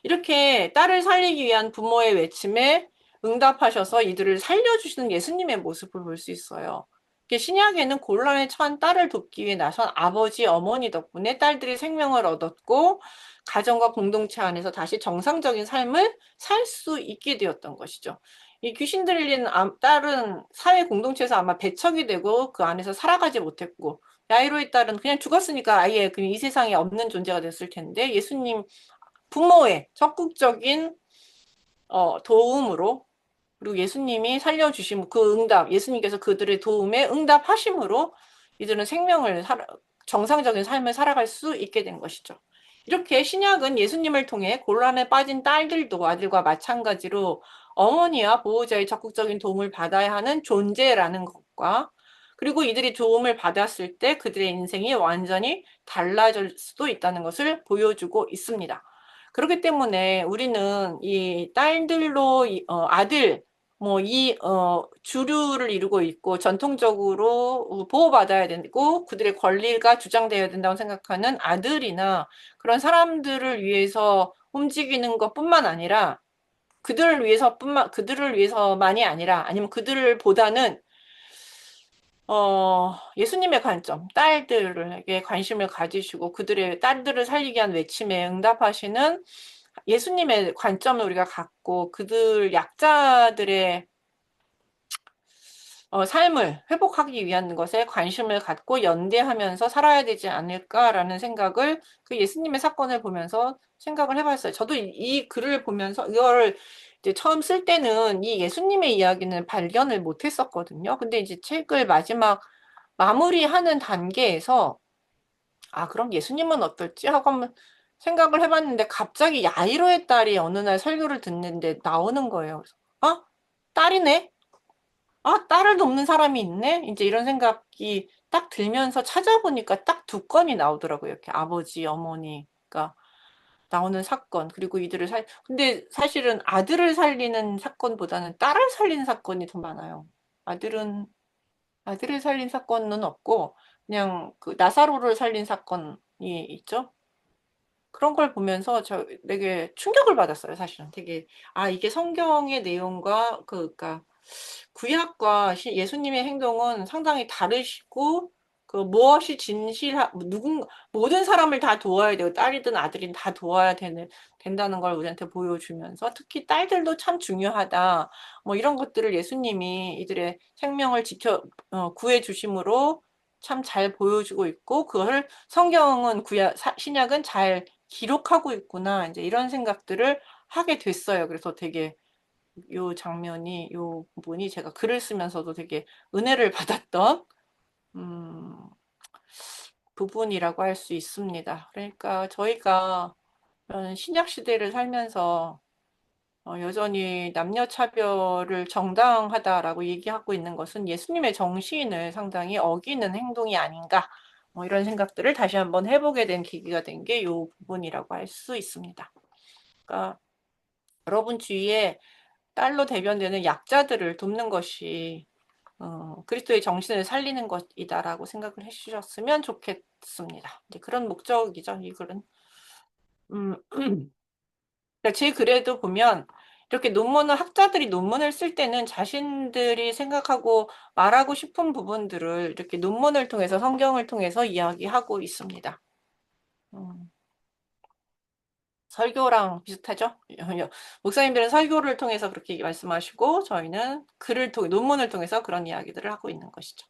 이렇게 딸을 살리기 위한 부모의 외침에 응답하셔서 이들을 살려주시는 예수님의 모습을 볼 수 있어요. 신약에는 곤란에 처한 딸을 돕기 위해 나선 아버지, 어머니 덕분에 딸들이 생명을 얻었고 가정과 공동체 안에서 다시 정상적인 삶을 살 수 있게 되었던 것이죠. 이 귀신 들린 딸은 사회 공동체에서 아마 배척이 되고 그 안에서 살아가지 못했고 야이로의 딸은 그냥 죽었으니까 아예 이 세상에 없는 존재가 됐을 텐데 예수님 부모의 적극적인 도움으로 그리고 예수님이 살려주심 예수님께서 그들의 도움에 응답하심으로 이들은 정상적인 삶을 살아갈 수 있게 된 것이죠. 이렇게 신약은 예수님을 통해 곤란에 빠진 딸들도 아들과 마찬가지로 어머니와 보호자의 적극적인 도움을 받아야 하는 존재라는 것과 그리고 이들이 도움을 받았을 때 그들의 인생이 완전히 달라질 수도 있다는 것을 보여주고 있습니다. 그렇기 때문에 우리는 이 딸들로 아들 주류를 이루고 있고 전통적으로 보호받아야 되고 그들의 권리가 주장되어야 된다고 생각하는 아들이나 그런 사람들을 위해서 움직이는 것뿐만 아니라 그들을 위해서만이 아니라 아니면 그들보다는 예수님의 관점, 딸들에게 관심을 가지시고 그들의 딸들을 살리기 위한 외침에 응답하시는 예수님의 관점을 우리가 갖고 그들 약자들의 삶을 회복하기 위한 것에 관심을 갖고 연대하면서 살아야 되지 않을까라는 생각을 그 예수님의 사건을 보면서 생각을 해봤어요. 저도 이 글을 보면서 이거를 이제 처음 쓸 때는 이 예수님의 이야기는 발견을 못했었거든요. 근데 이제 책을 마무리하는 단계에서 그럼 예수님은 어떨지 하고 한번 생각을 해봤는데 갑자기 야이로의 딸이 어느 날 설교를 듣는데 나오는 거예요. 그래서, 딸이네? 딸을 돕는 사람이 있네? 이제 이런 생각이 딱 들면서 찾아보니까 딱 두 건이 나오더라고요. 이렇게 아버지, 어머니가 나오는 사건. 그리고 근데 사실은 아들을 살리는 사건보다는 딸을 살리는 사건이 더 많아요. 아들을 살린 사건은 없고, 그냥 그 나사로를 살린 사건이 있죠. 그런 걸 보면서 저 되게 충격을 받았어요, 사실은. 되게, 이게 성경의 내용과, 그니까, 구약과 예수님의 행동은 상당히 다르시고, 무엇이 모든 사람을 다 도와야 되고, 딸이든 아들이든 다 도와야 된다는 걸 우리한테 보여주면서, 특히 딸들도 참 중요하다. 뭐 이런 것들을 예수님이 이들의 생명을 구해주심으로 참 잘 보여주고 있고, 그걸 성경은 신약은 잘 기록하고 있구나. 이제 이런 생각들을 하게 됐어요. 그래서 되게 요 부분이 제가 글을 쓰면서도 되게 은혜를 받았던 부분이라고 할 수 있습니다. 그러니까 저희가 신약 시대를 살면서 여전히 남녀 차별을 정당하다라고 얘기하고 있는 것은 예수님의 정신을 상당히 어기는 행동이 아닌가. 이런 생각들을 다시 한번 해보게 된 계기가 된 게 이 부분이라고 할 수 있습니다. 그러니까 여러분 주위에 딸로 대변되는 약자들을 돕는 것이 그리스도의 정신을 살리는 것이다라고 생각을 해주셨으면 좋겠습니다. 이제 그런 목적이죠, 이 글은. 음, 그러니까 제 글에도 보면 이렇게 학자들이 논문을 쓸 때는 자신들이 생각하고 말하고 싶은 부분들을 이렇게 논문을 통해서 성경을 통해서 이야기하고 있습니다. 음, 설교랑 비슷하죠? 목사님들은 설교를 통해서 그렇게 말씀하시고 저희는 논문을 통해서 그런 이야기들을 하고 있는 것이죠.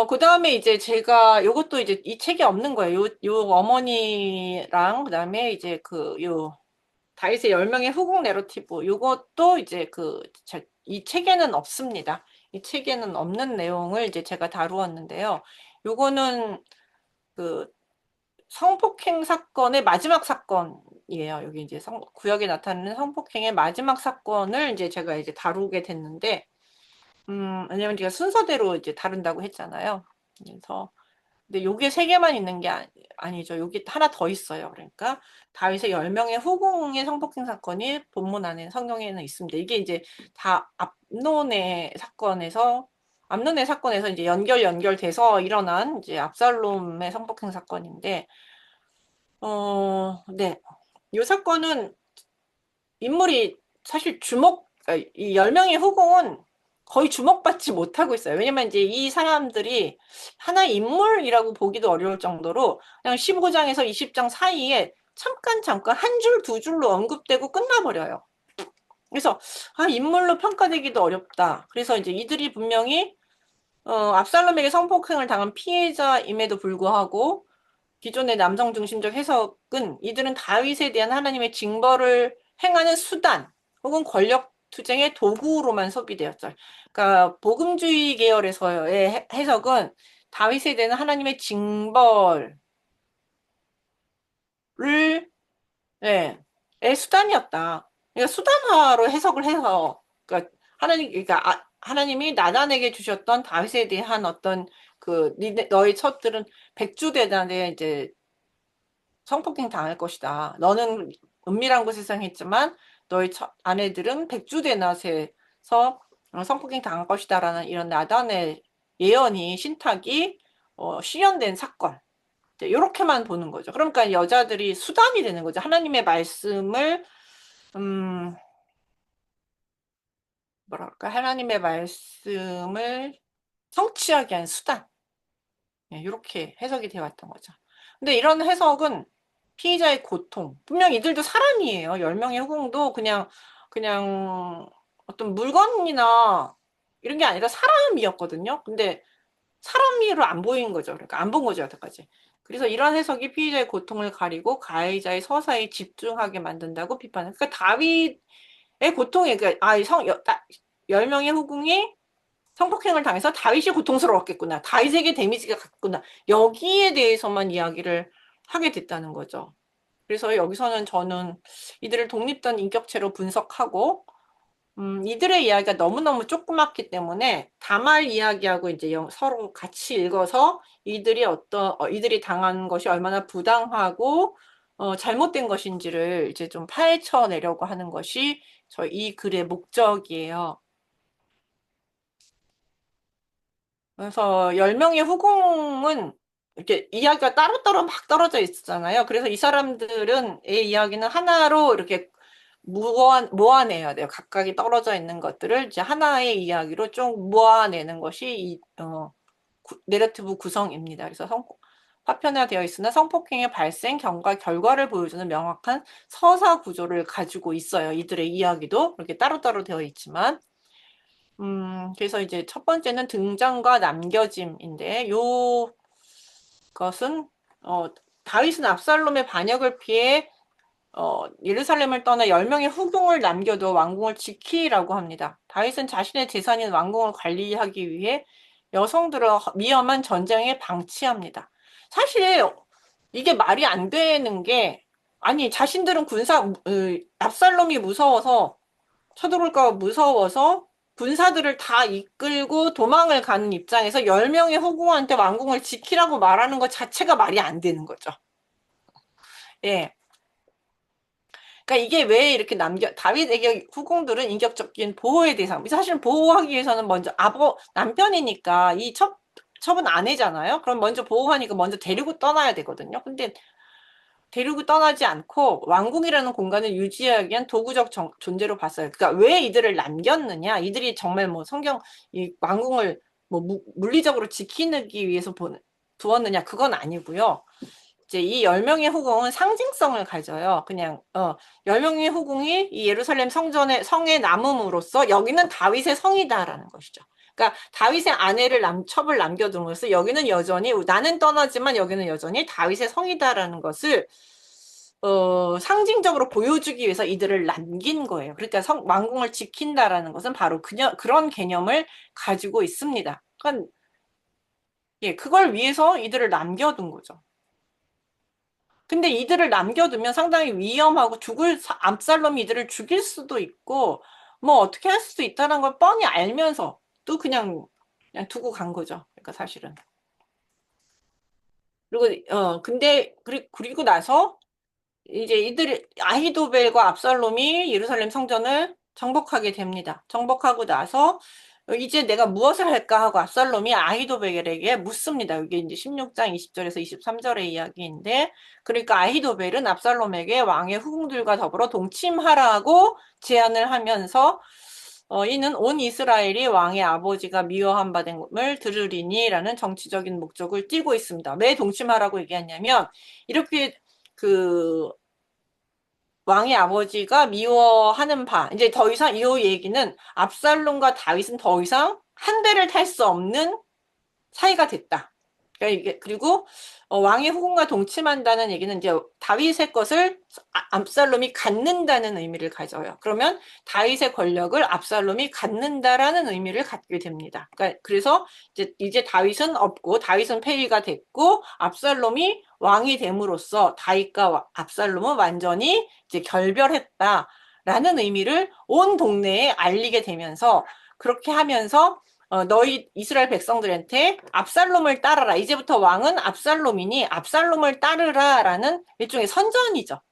그 다음에 이제 제가 요것도 이제 이 책에 없는 거예요. 요 어머니랑 그다음에 이제 다윗의 10명의 후궁 내러티브 요것도 이제 이 책에는 없습니다. 이 책에는 없는 내용을 이제 제가 다루었는데요. 요거는 그 성폭행 사건의 마지막 사건이에요. 여기 이제 구역에 나타나는 성폭행의 마지막 사건을 이제 제가 이제 다루게 됐는데, 왜냐면 제가 순서대로 이제 다룬다고 했잖아요. 그래서 근데 요게 세 개만 있는 게 아니죠. 여기 하나 더 있어요. 그러니까 다윗의 10명의 후궁의 성폭행 사건이 본문 안에 성경에는 있습니다. 이게 이제 다 암논의 사건에서 이제 연결돼서 일어난 이제 압살롬의 성폭행 사건인데, 네. 요 사건은 인물이 사실 이 10명의 후궁은 거의 주목받지 못하고 있어요. 왜냐면 이제 이 사람들이 하나의 인물이라고 보기도 어려울 정도로 그냥 15장에서 20장 사이에 잠깐 한 줄, 두 줄로 언급되고 끝나버려요. 그래서, 인물로 평가되기도 어렵다. 그래서 이제 이들이 분명히, 압살롬에게 성폭행을 당한 피해자임에도 불구하고 기존의 남성 중심적 해석은 이들은 다윗에 대한 하나님의 징벌을 행하는 수단 혹은 권력 투쟁의 도구로만 소비되었죠. 그러니까 복음주의 계열에서의 해석은 다윗에 대한 하나님의 징벌을 예, 의 수단이었다. 그러니까 수단화로 해석을 해서 그러니까 하나님이 나단에게 주셨던 다윗에 대한 어떤 너의 첩들은 백주대단에 이제 성폭행 당할 것이다. 너는 은밀한 곳에서 했지만 너의 아내들은 백주대낮에서 성폭행 당할 것이다라는 이런 나단의 예언이 신탁이 실현된 사건. 이렇게만 보는 거죠. 그러니까 여자들이 수단이 되는 거죠. 하나님의 말씀을 음, 뭐랄까 하나님의 말씀을 성취하게 한 수단. 이렇게 해석이 되어 왔던 거죠. 근데 이런 해석은 피의자의 고통. 분명 이들도 사람이에요. 10명의 후궁도 그냥 어떤 물건이나 이런 게 아니라 사람이었거든요. 근데 사람으로 안 보인 거죠. 그러니까 안 본 거죠, 여태까지. 그래서 이런 해석이 피의자의 고통을 가리고 가해자의 서사에 집중하게 만든다고 비판을. 그러니까 다윗의 고통에, 그러니까, 10명의 후궁이 성폭행을 당해서 다윗이 고통스러웠겠구나. 다윗에게 데미지가 갔구나. 여기에 대해서만 이야기를 하게 됐다는 거죠. 그래서 여기서는 저는 이들을 독립된 인격체로 분석하고, 이들의 이야기가 너무너무 조그맣기 때문에 다말 이야기하고 이제 서로 같이 읽어서 이들이 당한 것이 얼마나 부당하고, 잘못된 것인지를 이제 좀 파헤쳐내려고 하는 것이 이 글의 목적이에요. 그래서 10명의 후궁은 이렇게 이야기가 따로따로 막 떨어져 있잖아요. 그래서 이 사람들은 의 이야기는 하나로 이렇게 모아내야 돼요. 각각이 떨어져 있는 것들을 이제 하나의 이야기로 좀 모아내는 것이 내러티브 구성입니다. 그래서 파편화되어 있으나 성폭행의 발생, 경과, 결과를 보여주는 명확한 서사 구조를 가지고 있어요. 이들의 이야기도 이렇게 따로따로 되어 있지만 그래서 이제 첫 번째는 등장과 남겨짐인데, 것은, 다윗은 압살롬의 반역을 피해, 예루살렘을 떠나 10명의 후궁을 남겨도 왕궁을 지키라고 합니다. 다윗은 자신의 재산인 왕궁을 관리하기 위해 여성들을 위험한 전쟁에 방치합니다. 사실, 이게 말이 안 되는 게, 아니, 자신들은 압살롬이 쳐들어올까 무서워서 군사들을 다 이끌고 도망을 가는 입장에서 10명의 후궁한테 왕궁을 지키라고 말하는 것 자체가 말이 안 되는 거죠. 예. 그러니까 이게 왜 이렇게 다윗에게 후궁들은 인격적인 보호의 대상. 사실 보호하기 위해서는 먼저 남편이니까 첩은 아내잖아요. 그럼 먼저 보호하니까 먼저 데리고 떠나야 되거든요. 근데 데리고 떠나지 않고 왕궁이라는 공간을 유지하기 위한 도구적 존재로 봤어요. 그러니까 왜 이들을 남겼느냐? 이들이 정말 뭐 성경 이 왕궁을 뭐 물리적으로 지키기 위해서 두었느냐? 그건 아니고요. 이제 이 10명의 후궁은 상징성을 가져요. 그냥 10명의 후궁이 이 예루살렘 성에 남음으로써 여기는 다윗의 성이다라는 것이죠. 그러니까 다윗의 아내를 첩을 남겨둠으로써 여기는 여전히 나는 떠나지만 여기는 여전히 다윗의 성이다라는 것을 상징적으로 보여주기 위해서 이들을 남긴 거예요. 그러니까 왕궁을 지킨다라는 것은 바로 그런 개념을 가지고 있습니다. 그러니까 예, 그걸 위해서 이들을 남겨둔 거죠. 근데 이들을 남겨두면 상당히 위험하고 압살롬이 이들을 죽일 수도 있고 뭐 어떻게 할 수도 있다는 걸 뻔히 알면서 또 그냥 두고 간 거죠. 그러니까 사실은. 그리고 나서 이제 이들이 아히도벨과 압살롬이 예루살렘 성전을 정복하게 됩니다. 정복하고 나서 이제 내가 무엇을 할까 하고 압살롬이 아히도벨에게 묻습니다. 이게 이제 16장 20절에서 23절의 이야기인데, 그러니까 아히도벨은 압살롬에게 왕의 후궁들과 더불어 동침하라고 제안을 하면서 이는 온 이스라엘이 왕의 아버지가 미워한 바됨을 들으리니라는 정치적인 목적을 띠고 있습니다. 왜 동침하라고 얘기했냐면 이렇게 그 왕의 아버지가 미워하는 바, 이제 더 이상 이 얘기는 압살롬과 다윗은 더 이상 한 배를 탈 수 없는 사이가 됐다. 그러니까 그리고 왕의 후궁과 동침한다는 얘기는 이제 다윗의 것을 압살롬이 갖는다는 의미를 가져요. 그러면 다윗의 권력을 압살롬이 갖는다라는 의미를 갖게 됩니다. 그러니까 그래서 이제 다윗은 없고 다윗은 폐위가 됐고 압살롬이 왕이 됨으로써 다윗과 압살롬은 완전히 이제 결별했다라는 의미를 온 동네에 알리게 되면서 그렇게 하면서 너희 이스라엘 백성들한테 압살롬을 따르라. 이제부터 왕은 압살롬이니 압살롬을 따르라라는 일종의 선전이죠.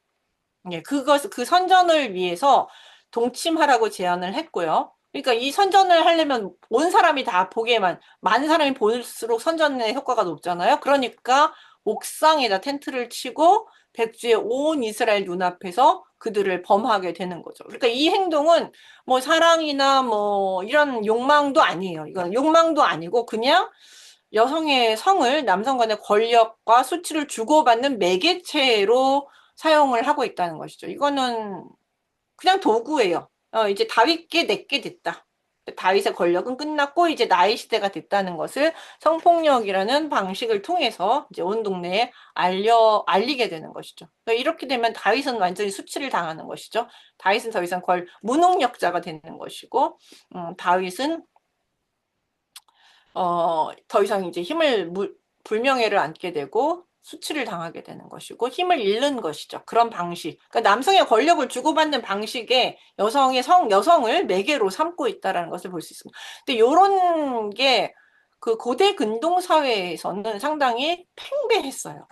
예, 그 선전을 위해서 동침하라고 제안을 했고요. 그러니까 이 선전을 하려면 온 사람이 다 보게만, 많은 사람이 볼수록 선전의 효과가 높잖아요. 그러니까 옥상에다 텐트를 치고 백주의 온 이스라엘 눈앞에서 그들을 범하게 되는 거죠. 그러니까 이 행동은 뭐 사랑이나 뭐 이런 욕망도 아니에요. 이건 욕망도 아니고 그냥 여성의 성을 남성 간의 권력과 수치를 주고받는 매개체로 사용을 하고 있다는 것이죠. 이거는 그냥 도구예요. 이제 다윗께 내게 됐다. 다윗의 권력은 끝났고 이제 나의 시대가 됐다는 것을 성폭력이라는 방식을 통해서 이제 온 동네에 알리게 되는 것이죠. 그러니까 이렇게 되면 다윗은 완전히 수치를 당하는 것이죠. 다윗은 더 이상 무능력자가 되는 것이고, 다윗은 더 이상 이제 불명예를 안게 되고 수치를 당하게 되는 것이고 힘을 잃는 것이죠. 그런 방식. 그러니까 남성의 권력을 주고받는 방식의 여성을 매개로 삼고 있다는 것을 볼 수 있습니다. 근데 이런 게 그 고대 근동 사회에서는 상당히 팽배했어요.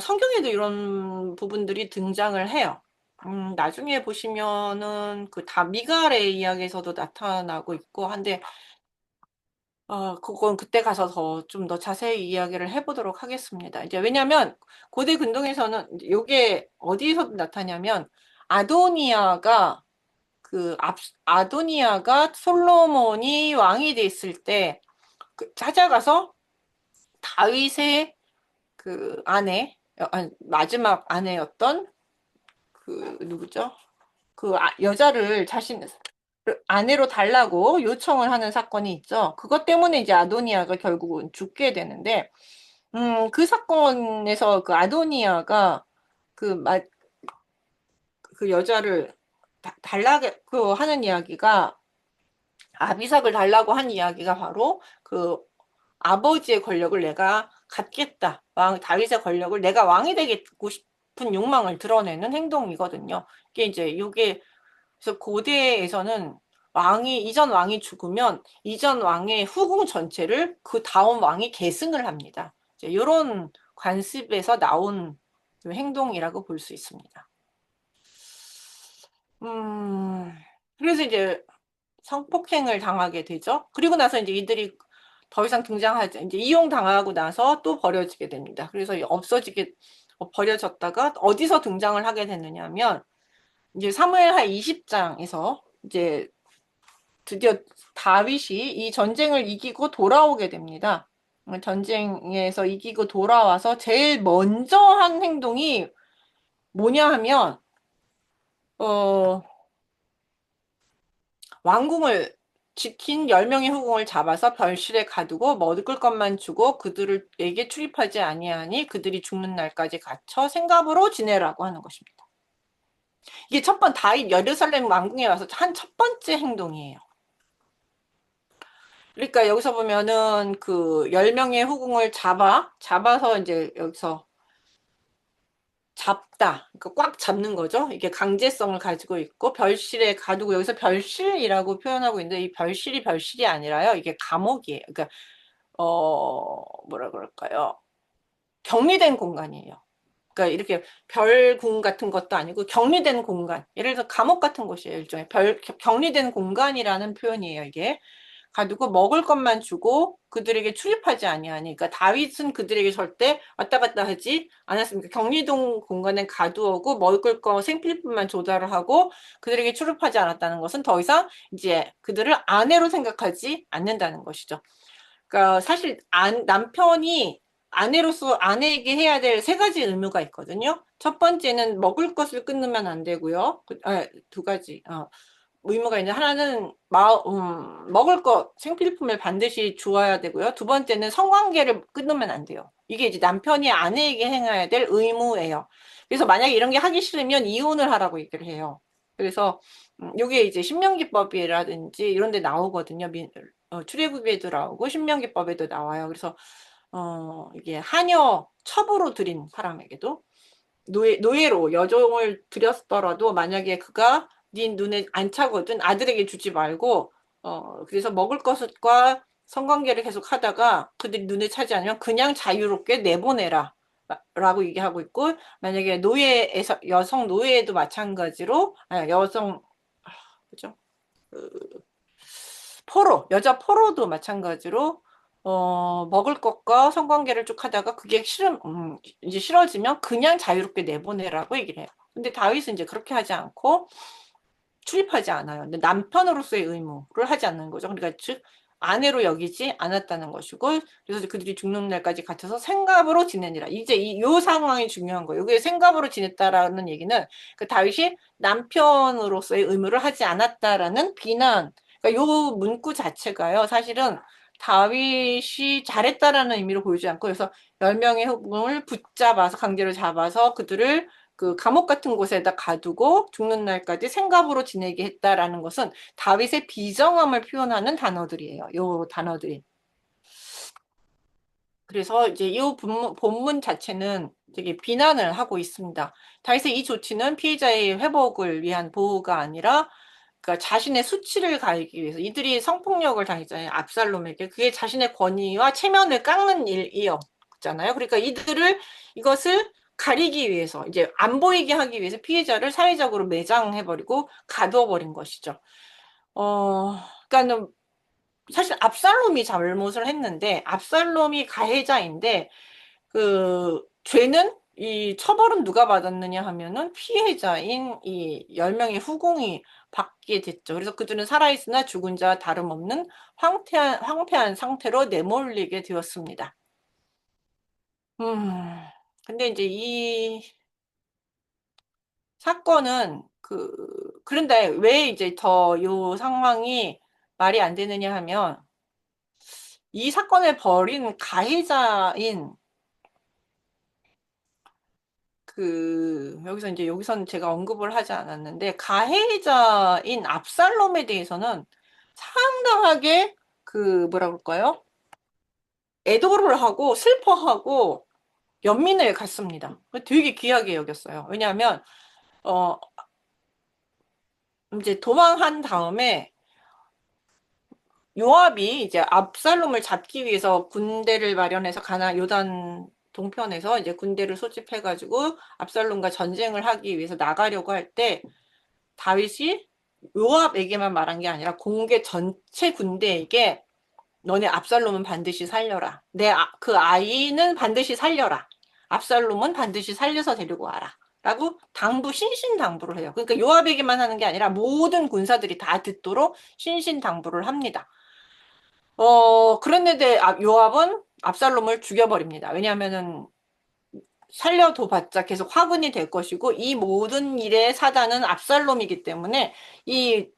성경에도 이런 부분들이 등장을 해요. 나중에 보시면은 미갈의 이야기에서도 나타나고 있고 한데 그건 그때 가서 좀 더 자세히 이야기를 해보도록 하겠습니다. 이제 왜냐면 고대 근동에서는 이게 어디서 나타냐면 아도니아가 아도니아가 솔로몬이 왕이 됐을 때 찾아가서 다윗의 아내, 마지막 아내였던 누구죠? 여자를 자신 아내로 달라고 요청을 하는 사건이 있죠. 그것 때문에 이제 아도니아가 결국은 죽게 되는데, 그 사건에서 그 아도니아가 그 여자를 달라고 하는 이야기가 아비삭을 달라고 한 이야기가 바로 아버지의 권력을 내가 갖겠다. 다윗의 권력을 내가 왕이 되고 싶은 욕망을 드러내는 행동이거든요. 그래서 고대에서는 이전 왕이 죽으면 이전 왕의 후궁 전체를 그 다음 왕이 계승을 합니다. 이런 관습에서 나온 행동이라고 볼 수 있습니다. 그래서 이제 성폭행을 당하게 되죠. 그리고 나서 이제 이들이 더 이상 등장하지, 이제 이용당하고 나서 또 버려지게 됩니다. 그래서 버려졌다가 어디서 등장을 하게 됐느냐면 이제 사무엘하 20장에서 이제 드디어 다윗이 이 전쟁을 이기고 돌아오게 됩니다. 전쟁에서 이기고 돌아와서 제일 먼저 한 행동이 뭐냐 하면 어, 왕궁을 지킨 10명의 후궁을 잡아서 별실에 가두고 먹을 것만 주고 그들에게 출입하지 아니하니 그들이 죽는 날까지 갇혀 생갑으로 지내라고 하는 것입니다. 이게 다윗 예루살렘 왕궁에 와서 한 첫 번째 행동이에요. 그러니까 여기서 보면은 그 10명의 후궁을 잡아서 이제 여기서 잡다. 그러니까 꽉 잡는 거죠. 이게 강제성을 가지고 있고 별실에 가두고 여기서 별실이라고 표현하고 있는데 이 별실이 아니라요. 이게 감옥이에요. 그러니까 뭐라 그럴까요? 격리된 공간이에요. 그러니까 이렇게 별궁 같은 것도 아니고 격리된 공간. 예를 들어서 감옥 같은 곳이에요. 일종의 격리된 공간이라는 표현이에요. 이게. 가두고 먹을 것만 주고 그들에게 출입하지 아니하니. 그러니까 다윗은 그들에게 절대 왔다 갔다 하지 않았습니다. 격리동 공간에 가두어고 먹을 거 생필품만 조달을 하고 그들에게 출입하지 않았다는 것은 더 이상 이제 그들을 아내로 생각하지 않는다는 것이죠. 그러니까 사실 남편이 아내로서 아내에게 해야 될 세 가지 의무가 있거든요. 첫 번째는 먹을 것을 끊으면 안 되고요. 두 가지. 의무가 있는데 하나는 먹을 것, 생필품을 반드시 주어야 되고요. 두 번째는 성관계를 끊으면 안 돼요. 이게 이제 남편이 아내에게 행해야 될 의무예요. 그래서 만약에 이런 게 하기 싫으면 이혼을 하라고 얘기를 해요. 그래서 이게 이제 신명기법이라든지 이런 데 나오거든요. 출애굽에도 나오고 신명기법에도 나와요. 그래서 이게 하녀 첩으로 들인 사람에게도 노예로 여종을 들였더라도 만약에 그가 네 눈에 안 차거든 아들에게 주지 말고 그래서 먹을 것과 성관계를 계속 하다가 그들이 눈에 차지 않으면 그냥 자유롭게 내보내라 라고 얘기하고 있고 만약에 노예에서 여성 노예에도 마찬가지로 여성 그죠? 여자 포로도 마찬가지로 먹을 것과 성관계를 쭉 하다가 그게 이제 싫어지면 그냥 자유롭게 내보내라고 얘기를 해요. 근데 다윗은 이제 그렇게 하지 않고 출입하지 않아요. 근데 남편으로서의 의무를 하지 않는 거죠. 그러니까 즉 아내로 여기지 않았다는 것이고 그래서 그들이 죽는 날까지 갇혀서 생갑으로 지내니라. 이제 요 상황이 중요한 거예요. 이게 생갑으로 지냈다라는 얘기는 그 다윗이 남편으로서의 의무를 하지 않았다라는 비난. 그러니까 요 문구 자체가요. 사실은 다윗이 잘했다라는 의미로 보이지 않고 그래서 10명의 후궁을 붙잡아서 강제로 잡아서 그들을 그 감옥 같은 곳에다 가두고 죽는 날까지 생갑으로 지내게 했다라는 것은 다윗의 비정함을 표현하는 단어들이에요. 요 단어들이. 그래서 이제 이 본문 자체는 되게 비난을 하고 있습니다. 다윗의 이 조치는 피해자의 회복을 위한 보호가 아니라 그러니까 자신의 수치를 가리기 위해서 이들이 성폭력을 당했잖아요. 압살롬에게. 그게 자신의 권위와 체면을 깎는 일이었잖아요. 그러니까 이것을 가리기 위해서 이제 안 보이게 하기 위해서 피해자를 사회적으로 매장해버리고 가둬버린 것이죠. 그러니까는 사실 압살롬이 잘못을 했는데 압살롬이 가해자인데 그 죄는 이 처벌은 누가 받았느냐 하면은 피해자인 이 10명의 후궁이 받게 됐죠. 그래서 그들은 살아있으나 죽은 자와 다름없는 황폐한 상태로 내몰리게 되었습니다. 근데 이제 이 사건은 그런데 왜 이제 더 요 상황이 말이 안 되느냐 하면 이 사건을 벌인 가해자인 여기서는 제가 언급을 하지 않았는데 가해자인 압살롬에 대해서는 상당하게 뭐라 그럴까요? 애도를 하고 슬퍼하고 연민을 갖습니다. 되게 귀하게 여겼어요. 왜냐하면 이제 도망한 다음에 요압이 이제 압살롬을 잡기 위해서 군대를 마련해서 요단 동편에서 이제 군대를 소집해가지고 압살롬과 전쟁을 하기 위해서 나가려고 할 때 다윗이 요압에게만 말한 게 아니라 공개 전체 군대에게 너네 압살롬은 반드시 살려라. 그 아이는 반드시 살려라. 압살롬은 반드시 살려서 데리고 와라. 라고 신신당부를 해요. 그러니까 요압에게만 하는 게 아니라 모든 군사들이 다 듣도록 신신당부를 합니다. 그런데 요압은 압살롬을 죽여버립니다. 왜냐하면은 살려둬봤자 계속 화근이 될 것이고 이 모든 일의 사단은 압살롬이기 때문에 이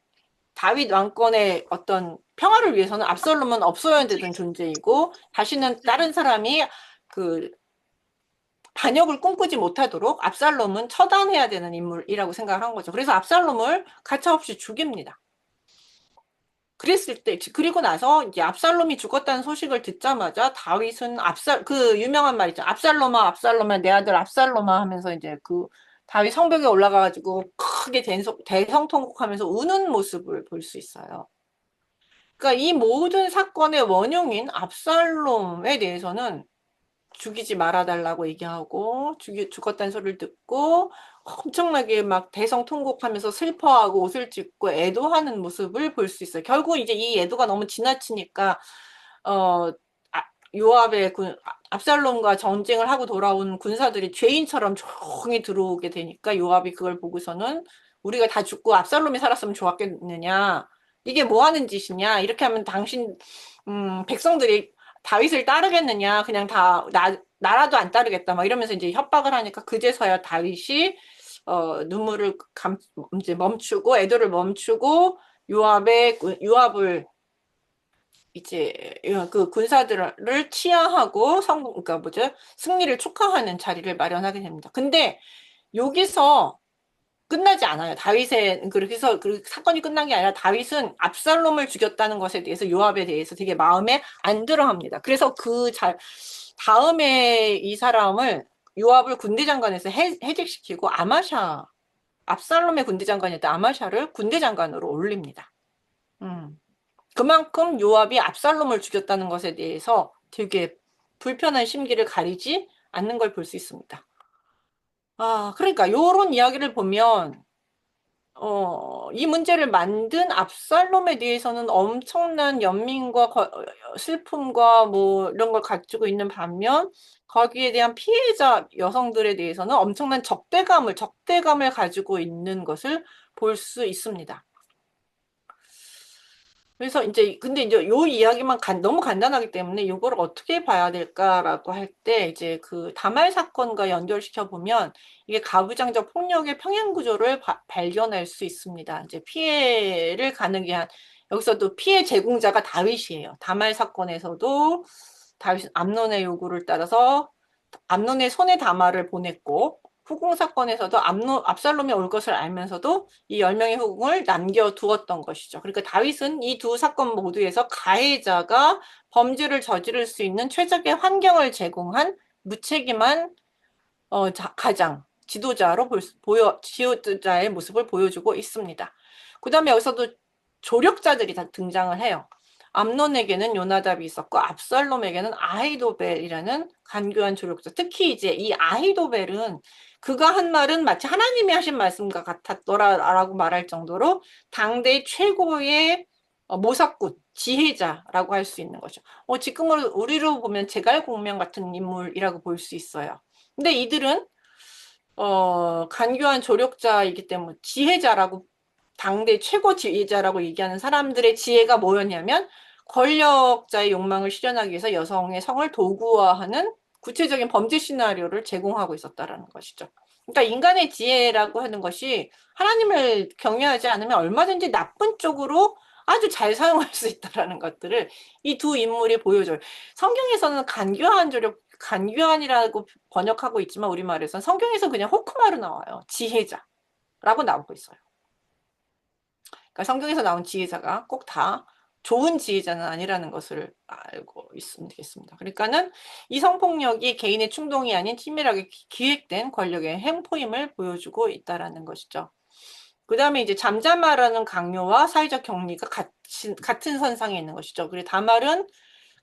다윗 왕권의 어떤 평화를 위해서는 압살롬은 없어야 되는 존재이고 다시는 다른 사람이 그 반역을 꿈꾸지 못하도록 압살롬은 처단해야 되는 인물이라고 생각을 한 거죠. 그래서 압살롬을 가차없이 죽입니다. 그랬을 때, 그리고 나서 이제 압살롬이 죽었다는 소식을 듣자마자 다윗은 그 유명한 말 있죠. 압살롬아, 압살롬아, 내 아들 압살롬아 하면서 이제 그 다윗 성벽에 올라가가지고 크게 대성통곡하면서 우는 모습을 볼 수 있어요. 그러니까 이 모든 사건의 원흉인 압살롬에 대해서는 죽이지 말아달라고 얘기하고 죽었다는 소리를 듣고 엄청나게 막 대성통곡하면서 슬퍼하고 옷을 찢고 애도하는 모습을 볼 수 있어요. 결국 이제 이 애도가 너무 지나치니까 어 요압의 압살롬과 전쟁을 하고 돌아온 군사들이 죄인처럼 조용히 들어오게 되니까 요압이 그걸 보고서는 우리가 다 죽고 압살롬이 살았으면 좋았겠느냐, 이게 뭐 하는 짓이냐, 이렇게 하면 당신 백성들이 다윗을 따르겠느냐, 그냥 나라도 안 따르겠다 막 이러면서 이제 협박을 하니까 그제서야 다윗이 눈물을 이제 멈추고 애도를 멈추고 요압을 이제 그 군사들을 치하하고 그러니까 뭐죠? 승리를 축하하는 자리를 마련하게 됩니다. 근데 여기서 끝나지 않아요. 그렇게 해서 그 사건이 끝난 게 아니라 다윗은 압살롬을 죽였다는 것에 대해서 요압에 대해서 되게 마음에 안 들어합니다. 그래서 다음에 이 사람을 요압을 군대 장관에서 해직시키고 압살롬의 군대 장관이었던 아마샤를 군대 장관으로 올립니다. 그만큼 요압이 압살롬을 죽였다는 것에 대해서 되게 불편한 심기를 가리지 않는 걸 볼 수 있습니다. 그러니까 요런 이야기를 보면 이 문제를 만든 압살롬에 대해서는 엄청난 연민과 슬픔과 뭐 이런 걸 가지고 있는 반면 거기에 대한 피해자 여성들에 대해서는 엄청난 적대감을 가지고 있는 것을 볼 수 있습니다. 그래서 근데 이제 요 이야기만 너무 간단하기 때문에 이거를 어떻게 봐야 될까라고 할 때 이제 그 다말 사건과 연결시켜 보면 이게 가부장적 폭력의 평행 구조를 발견할 수 있습니다. 이제 피해를 가능히 한, 여기서도 피해 제공자가 다윗이에요. 다말 사건에서도 다윗은 암논의 요구를 따라서 암논의 손에 다말을 보냈고, 후궁 사건에서도 압살롬이 올 것을 알면서도 이 10명의 후궁을 남겨두었던 것이죠. 그러니까 다윗은 이 두 사건 모두에서 가해자가 범죄를 저지를 수 있는 최적의 환경을 제공한 무책임한 가장 지도자의 모습을 보여주고 있습니다. 그 다음에 여기서도 조력자들이 다 등장을 해요. 암논에게는 요나답이 있었고 압살롬에게는 아히도벨이라는 간교한 조력자. 특히 이제 이 아히도벨은 그가 한 말은 마치 하나님이 하신 말씀과 같았더라라고 말할 정도로 당대의 최고의 모사꾼, 지혜자라고 할 수 있는 거죠. 지금으로 우리로 보면 제갈공명 같은 인물이라고 볼 수 있어요. 근데 이들은 간교한 조력자이기 때문에 지혜자라고, 당대 최고 지혜자라고 얘기하는 사람들의 지혜가 뭐였냐면 권력자의 욕망을 실현하기 위해서 여성의 성을 도구화하는 구체적인 범죄 시나리오를 제공하고 있었다라는 것이죠. 그러니까 인간의 지혜라고 하는 것이 하나님을 경외하지 않으면 얼마든지 나쁜 쪽으로 아주 잘 사용할 수 있다라는 것들을 이 두 인물이 보여줘요. 성경에서는 간교한이라고 번역하고 있지만 우리말에서는 성경에서 그냥 호크마로 나와요. 지혜자라고 나오고 있어요. 그러니까 성경에서 나온 지혜자가 꼭 다 좋은 지혜자는 아니라는 것을 알고 있으면 되겠습니다. 그러니까는 이 성폭력이 개인의 충동이 아닌 치밀하게 기획된 권력의 행포임을 보여주고 있다라는 것이죠. 그 다음에 이제 잠잠하라는 강요와 사회적 격리가 같은 선상에 있는 것이죠. 그리고 다말은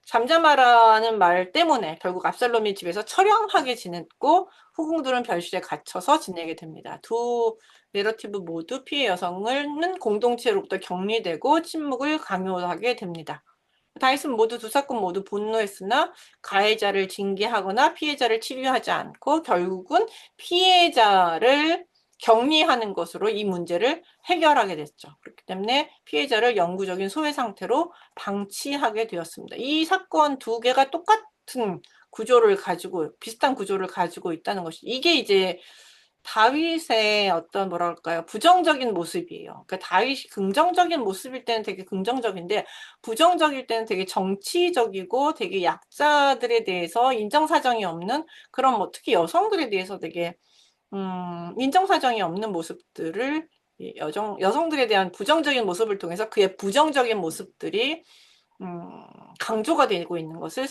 잠잠하라는 말 때문에 결국 압살롬의 집에서 처량하게 지냈고 후궁들은 별실에 갇혀서 지내게 됩니다. 두 내러티브 모두 피해 여성은 공동체로부터 격리되고 침묵을 강요하게 됩니다. 다윗은 모두 두 사건 모두 분노했으나 가해자를 징계하거나 피해자를 치료하지 않고 결국은 피해자를 격리하는 것으로 이 문제를 해결하게 됐죠. 그렇기 때문에 피해자를 영구적인 소외 상태로 방치하게 되었습니다. 이 사건 두 개가 똑같은 구조를 가지고 비슷한 구조를 가지고 있다는 것이 이게 이제 다윗의 어떤 뭐랄까요 부정적인 모습이에요. 그러니까 다윗이 긍정적인 모습일 때는 되게 긍정적인데 부정적일 때는 되게 정치적이고 되게 약자들에 대해서 인정사정이 없는 그런 뭐 특히 여성들에 대해서 되게 인정사정이 없는 모습들을 여성들에 대한 부정적인 모습을 통해서 그의 부정적인 모습들이 강조가 되고 있는 것을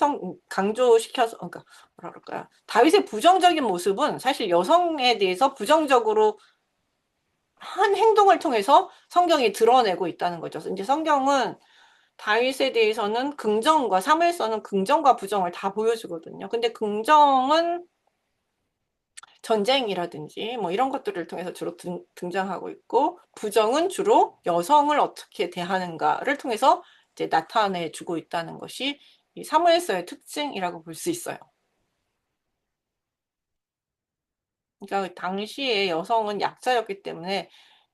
강조시켜서, 그러니까, 뭐라 그럴까요? 다윗의 부정적인 모습은 사실 여성에 대해서 부정적으로 한 행동을 통해서 성경이 드러내고 있다는 거죠. 이제 성경은 다윗에 대해서는 긍정과, 사무엘서는 긍정과 부정을 다 보여주거든요. 근데 긍정은 전쟁이라든지 뭐 이런 것들을 통해서 주로 등장하고 있고, 부정은 주로 여성을 어떻게 대하는가를 통해서 이제 나타내 주고 있다는 것이 이 사무엘서의 특징이라고 볼 수 있어요. 그러니까 당시에 여성은 약자였기 때문에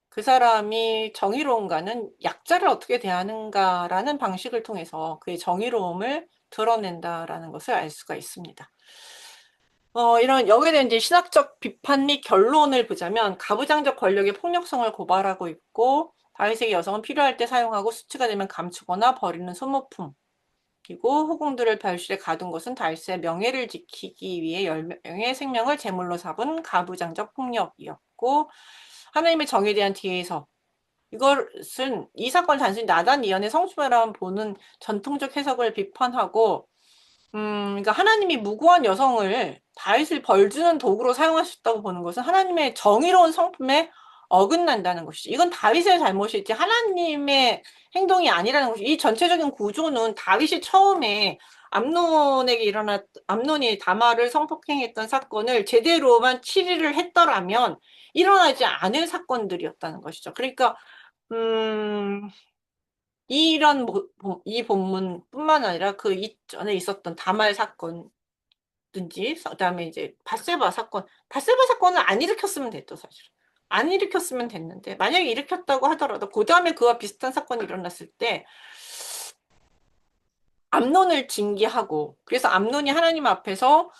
그 사람이 정의로운가는 약자를 어떻게 대하는가라는 방식을 통해서 그의 정의로움을 드러낸다라는 것을 알 수가 있습니다. 이런 여기에 대한 이제 신학적 비판 및 결론을 보자면 가부장적 권력의 폭력성을 고발하고 있고 다윗에게 여성은 필요할 때 사용하고 수치가 되면 감추거나 버리는 소모품 그리고 후궁들을 별실에 가둔 것은 다윗의 명예를 지키기 위해 10명의 생명을 제물로 삼은 가부장적 폭력이었고 하나님의 정에 대한 뒤에서 이것은 이 사건을 단순히 나단 이연의 성추행만 보는 전통적 해석을 비판하고 그러니까 하나님이 무고한 여성을 다윗을 벌주는 도구로 사용하셨다고 보는 것은 하나님의 정의로운 성품에 어긋난다는 것이죠. 이건 다윗의 잘못이지 하나님의 행동이 아니라는 것이죠. 이 전체적인 구조는 다윗이 처음에 암논이 다말을 성폭행했던 사건을 제대로만 치리를 했더라면 일어나지 않을 사건들이었다는 것이죠. 그러니까 음, 이 본문뿐만 아니라 그 이전에 있었던 다말 사건든지, 그다음에 이제 바세바 사건은 안 일으켰으면 됐죠, 사실. 안 일으켰으면 됐는데, 만약에 일으켰다고 하더라도, 그 다음에 그와 비슷한 사건이 일어났을 때, 암논을 징계하고, 그래서 암논이 하나님 앞에서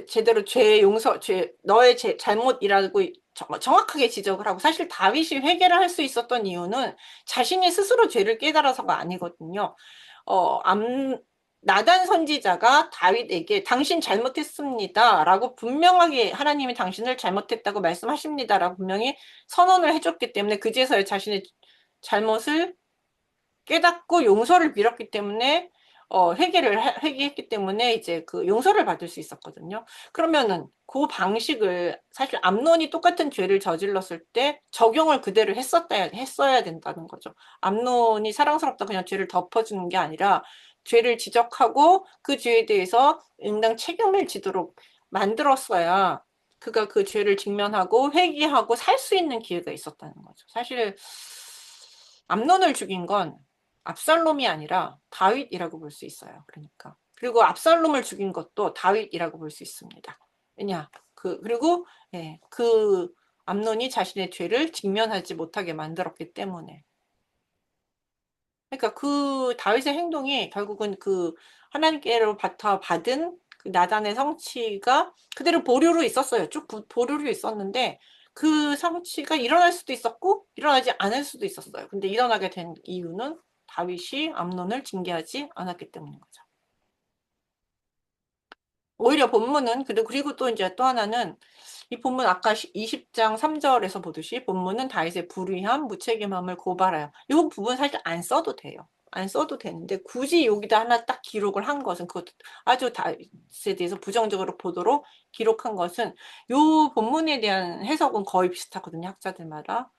제대로 너의 잘못이라고 정확하게 지적을 하고, 사실 다윗이 회개를 할 수 있었던 이유는 자신이 스스로 죄를 깨달아서가 아니거든요. 어, 암, 나단 선지자가 다윗에게 당신 잘못했습니다. 라고 분명하게 하나님이 당신을 잘못했다고 말씀하십니다. 라고 분명히 선언을 해줬기 때문에 그제서야 자신의 잘못을 깨닫고 용서를 빌었기 때문에 회개했기 때문에 이제 그 용서를 받을 수 있었거든요. 그러면은 그 방식을 사실 암논이 똑같은 죄를 저질렀을 때 적용을 그대로 했어야 된다는 거죠. 암논이 사랑스럽다 그냥 죄를 덮어주는 게 아니라 죄를 지적하고 그 죄에 대해서 응당 책임을 지도록 만들었어야 그가 그 죄를 직면하고 회개하고 살 수 있는 기회가 있었다는 거죠. 사실 암논을 죽인 건 압살롬이 아니라 다윗이라고 볼 수 있어요. 그러니까. 그리고 압살롬을 죽인 것도 다윗이라고 볼 수 있습니다. 왜냐? 그리고, 예, 암논이 자신의 죄를 직면하지 못하게 만들었기 때문에. 그러니까 그 다윗의 행동이 결국은 그 하나님께로부터 받은 그 나단의 성취가 그대로 보류로 있었어요. 쭉 보류로 있었는데 그 성취가 일어날 수도 있었고 일어나지 않을 수도 있었어요. 근데 일어나게 된 이유는 다윗이 암논을 징계하지 않았기 때문인 거죠. 오히려 본문은 그리고 또 이제 또 하나는 이 본문 아까 20장 3절에서 보듯이 본문은 다윗의 불의함, 무책임함을 고발해요. 이 부분 사실 안 써도 돼요. 안 써도 되는데 굳이 여기다 하나 딱 기록을 한 것은 그것도 아주 다윗에 대해서 부정적으로 보도록 기록한 것은 이 본문에 대한 해석은 거의 비슷하거든요. 학자들마다.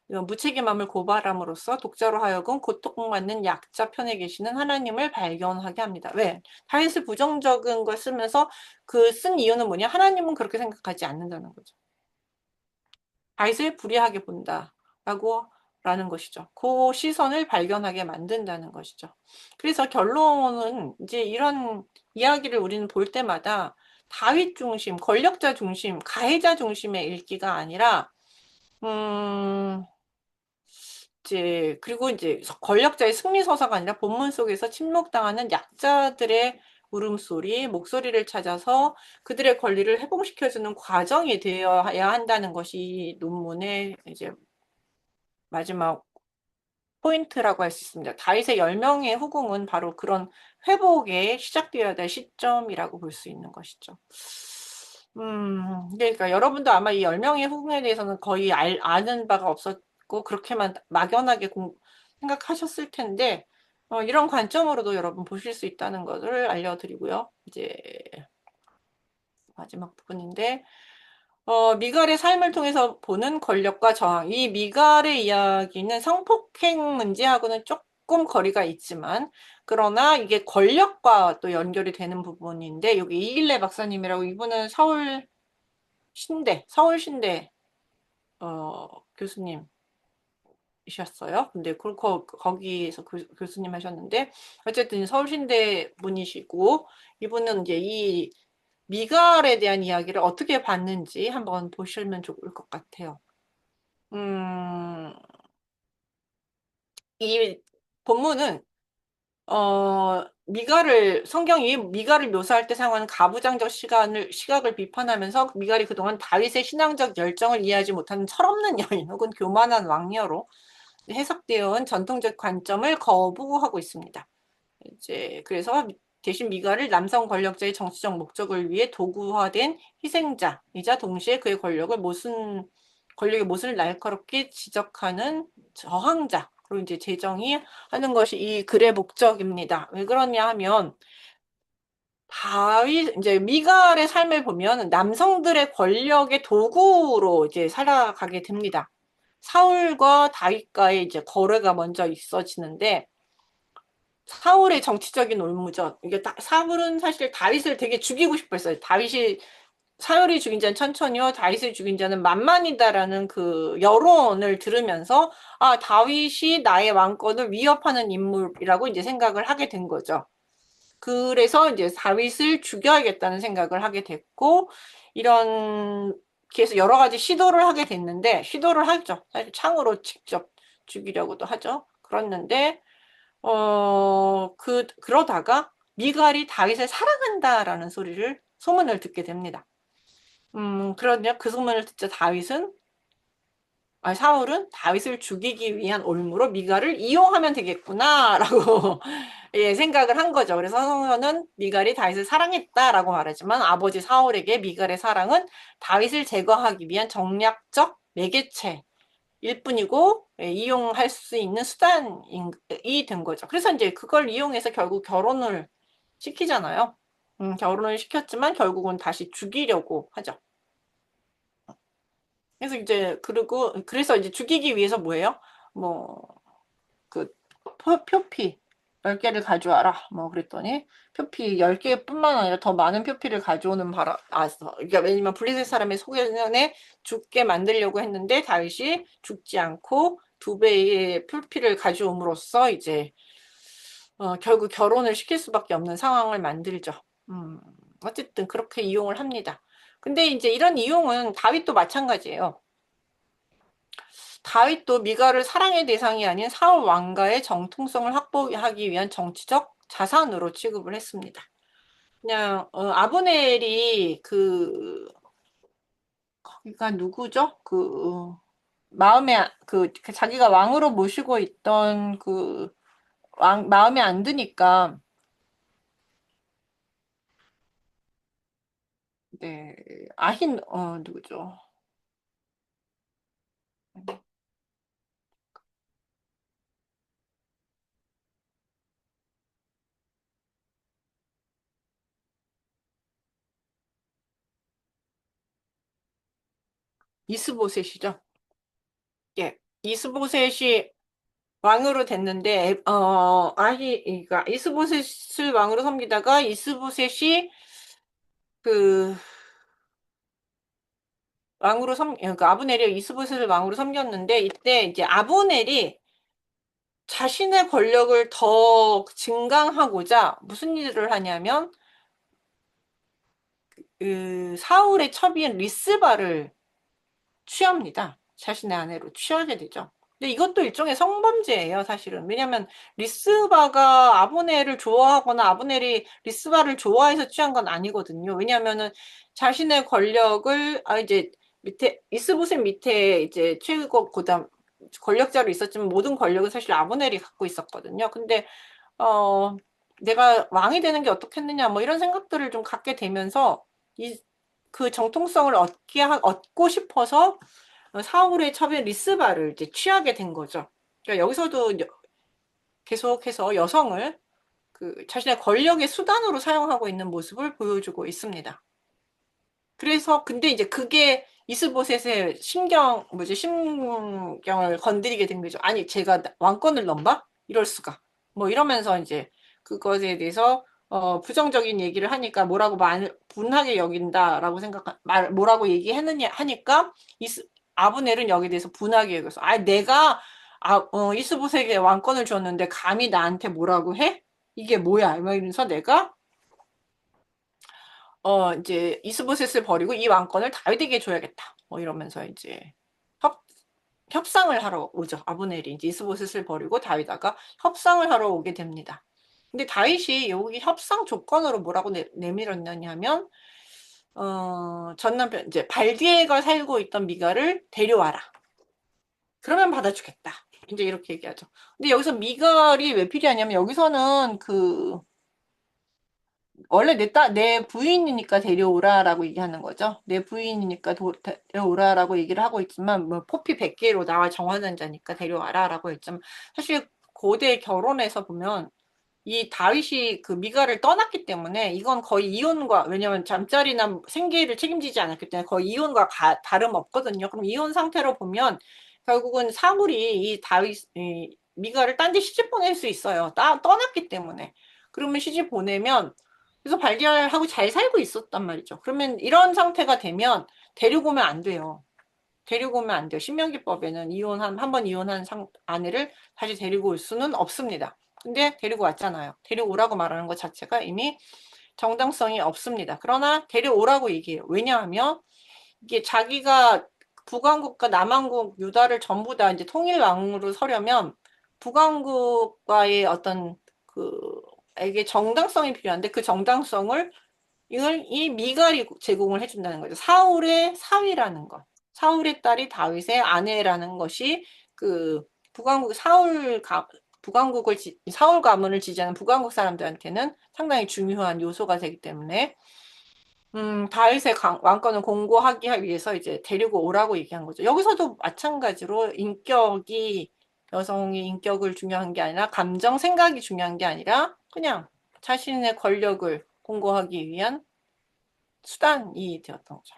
무책임함을 고발함으로써 독자로 하여금 고통받는 약자 편에 계시는 하나님을 발견하게 합니다. 왜? 다윗을 부정적인 걸 쓰면서 그 쓴 이유는 뭐냐? 하나님은 그렇게 생각하지 않는다는 거죠. 다윗을 불의하게 본다라고 라는 것이죠. 그 시선을 발견하게 만든다는 것이죠. 그래서 결론은 이제 이런 이야기를 우리는 볼 때마다 다윗 중심, 권력자 중심, 가해자 중심의 읽기가 아니라, 그리고 이제 권력자의 승리서사가 아니라 본문 속에서 침묵당하는 약자들의 울음소리, 목소리를 찾아서 그들의 권리를 회복시켜주는 과정이 되어야 한다는 것이 논문의 이제 마지막 포인트라고 할 수 있습니다. 다윗의 10명의 후궁은 바로 그런 회복에 시작되어야 될 시점이라고 볼 수 있는 것이죠. 그러니까 여러분도 아마 이 10명의 후궁에 대해서는 거의 아는 바가 없었고, 그렇게만 막연하게 생각하셨을 텐데, 이런 관점으로도 여러분 보실 수 있다는 것을 알려드리고요. 이제 마지막 부분인데, 미갈의 삶을 통해서 보는 권력과 저항. 이 미갈의 이야기는 성폭행 문제하고는 조금 거리가 있지만, 그러나 이게 권력과 또 연결이 되는 부분인데, 여기 이길래 박사님이라고 이분은 서울신대, 교수님이셨어요. 근데 거기에서 교수님 하셨는데, 어쨌든 서울신대 분이시고, 이분은 이제 이 미갈에 대한 이야기를 어떻게 봤는지 한번 보시면 좋을 것 같아요. 이 본문은 성경이 미갈을 묘사할 때 사용하는 가부장적 시각을 비판하면서 미갈이 그동안 다윗의 신앙적 열정을 이해하지 못하는 철없는 여인 혹은 교만한 왕녀로 해석되어 온 전통적 관점을 거부하고 있습니다. 이제 그래서 대신 미갈을 남성 권력자의 정치적 목적을 위해 도구화된 희생자이자 동시에 그의 권력의 모순을 날카롭게 지적하는 저항자. 그리고 이제 제정이 하는 것이 이 글의 목적입니다. 왜 그러냐 하면 이제 미갈의 삶을 보면 남성들의 권력의 도구로 이제 살아가게 됩니다. 사울과 다윗과의 이제 거래가 먼저 있어지는데 사울의 정치적인 올무죠. 이게 사울은 사실 다윗을 되게 죽이고 싶었어요. 사울이 죽인 자는 천천히요, 다윗을 죽인 자는 만만이다라는 그 여론을 들으면서 다윗이 나의 왕권을 위협하는 인물이라고 이제 생각을 하게 된 거죠. 그래서 이제 다윗을 죽여야겠다는 생각을 하게 됐고 계속 여러 가지 시도를 하게 됐는데 시도를 하죠. 사실 창으로 직접 죽이려고도 하죠. 그랬는데 그러다가 미갈이 다윗을 사랑한다라는 소문을 듣게 됩니다. 그러냐, 그 소문을 듣자 사울은 다윗을 죽이기 위한 올무로 미갈을 이용하면 되겠구나라고 예, 생각을 한 거죠. 그래서 성경은 미갈이 다윗을 사랑했다라고 말하지만 아버지 사울에게 미갈의 사랑은 다윗을 제거하기 위한 정략적 매개체 일 뿐이고 이용할 수 있는 수단이 된 거죠. 그래서 이제 그걸 이용해서 결국 결혼을 시키잖아요. 결혼을 시켰지만 결국은 다시 죽이려고 하죠. 그래서 이제 죽이기 위해서 뭐예요? 그 표피 10개를 가져와라. 그랬더니 표피 10개뿐만 아니라 더 많은 표피를 가져오는 그러니까 왜냐면 블레셋 사람의 소견에 죽게 만들려고 했는데 다윗이 죽지 않고 2배의 표피를 가져옴으로써 이제 결국 결혼을 시킬 수밖에 없는 상황을 만들죠. 어쨌든 그렇게 이용을 합니다. 근데 이제 이런 이용은 다윗도 마찬가지예요. 다윗도 미갈을 사랑의 대상이 아닌 사울 왕가의 정통성을 확보하기 위한 정치적 자산으로 취급을 했습니다. 그냥 아브넬이 거기가 누구죠? 자기가 왕으로 모시고 있던 마음에 안 드니까 네 누구죠? 이스보셋이죠. 예, 이스보셋이 왕으로 됐는데 그러니까 이스보셋을 왕으로 섬기다가 이스보셋이 그 그러니까 아브넬이 이스보셋을 왕으로 섬겼는데 이때 이제 아브넬이 자신의 권력을 더 증강하고자 무슨 일을 하냐면 그 사울의 첩인 리스바를 취합니다. 자신의 아내로 취하게 되죠. 근데 이것도 일종의 성범죄예요, 사실은. 왜냐면 리스바가 아브넬을 좋아하거나 아브넬이 리스바를 좋아해서 취한 건 아니거든요. 왜냐면은 자신의 권력을 이제 밑에 이스보셋 밑에 이제 최고 고담 권력자로 있었지만 모든 권력은 사실 아브넬이 갖고 있었거든요. 근데 어 내가 왕이 되는 게 어떻겠느냐 뭐 이런 생각들을 좀 갖게 되면서 이 그 정통성을 얻고 싶어서 사울의 첩인 리스바를 이제 취하게 된 거죠. 그러니까 여기서도 계속해서 여성을 그 자신의 권력의 수단으로 사용하고 있는 모습을 보여주고 있습니다. 그래서 근데 이제 그게 이스보셋의 심경을 건드리게 된 거죠. 아니 제가 왕권을 넘봐? 이럴 수가. 뭐 이러면서 이제 그것에 대해서 부정적인 얘기를 하니까 분하게 여긴다라고 뭐라고 얘기했느냐 하니까 아브넬은 여기에 대해서 분하게 여겨서 내가 이스보셋에게 왕권을 줬는데 감히 나한테 뭐라고 해? 이게 뭐야? 막 이러면서 내가 이제 이스보셋을 버리고 이 왕권을 다윗에게 줘야겠다. 뭐 이러면서 이제 협, 협상을 하러 오죠. 아브넬이 이제 이스보셋을 버리고 다윗아가 협상을 하러 오게 됩니다. 근데 다윗이 여기 협상 조건으로 뭐라고 내밀었냐면 전 남편 이제 발디에가 살고 있던 미갈을 데려와라. 그러면 받아주겠다. 이제 이렇게 얘기하죠. 근데 여기서 미갈이 왜 필요하냐면 여기서는 원래 내 부인이니까 데려오라라고 얘기하는 거죠. 내 부인이니까 데려오라라고 얘기를 하고 있지만, 뭐, 포피 100개로 나와 정하는 자니까 데려와라라고 했지만, 사실 고대 결혼에서 보면, 이 다윗이 그 미가를 떠났기 때문에, 이건 거의 왜냐면 잠자리나 생계를 책임지지 않았기 때문에 거의 이혼과 다름없거든요. 그럼 이혼 상태로 보면, 결국은 사울이 미가를 딴 데 시집 보낼 수 있어요. 떠났기 때문에. 그러면 시집 보내면, 그래서 발견하고 잘 살고 있었단 말이죠. 그러면 이런 상태가 되면 데리고 오면 안 돼요. 데리고 오면 안 돼요. 신명기법에는 한 번 이혼한 아내를 다시 데리고 올 수는 없습니다. 근데 데리고 왔잖아요. 데려오라고 말하는 것 자체가 이미 정당성이 없습니다. 그러나 데려오라고 얘기해요. 왜냐하면 이게 자기가 북왕국과 남왕국 유다를 전부 다 이제 통일왕으로 서려면 북왕국과의 어떤 이게 정당성이 필요한데 그 정당성을 이 미갈이 제공을 해준다는 거죠. 사울의 사위라는 것. 사울의 딸이 다윗의 아내라는 것이 그 사울 가문을 지지하는 북왕국 사람들한테는 상당히 중요한 요소가 되기 때문에 다윗의 왕권을 공고하기 위해서 이제 데리고 오라고 얘기한 거죠. 여기서도 마찬가지로 여성의 인격을 중요한 게 아니라 감정, 생각이 중요한 게 아니라 그냥 자신의 권력을 공고하기 위한 수단이 되었던 거죠.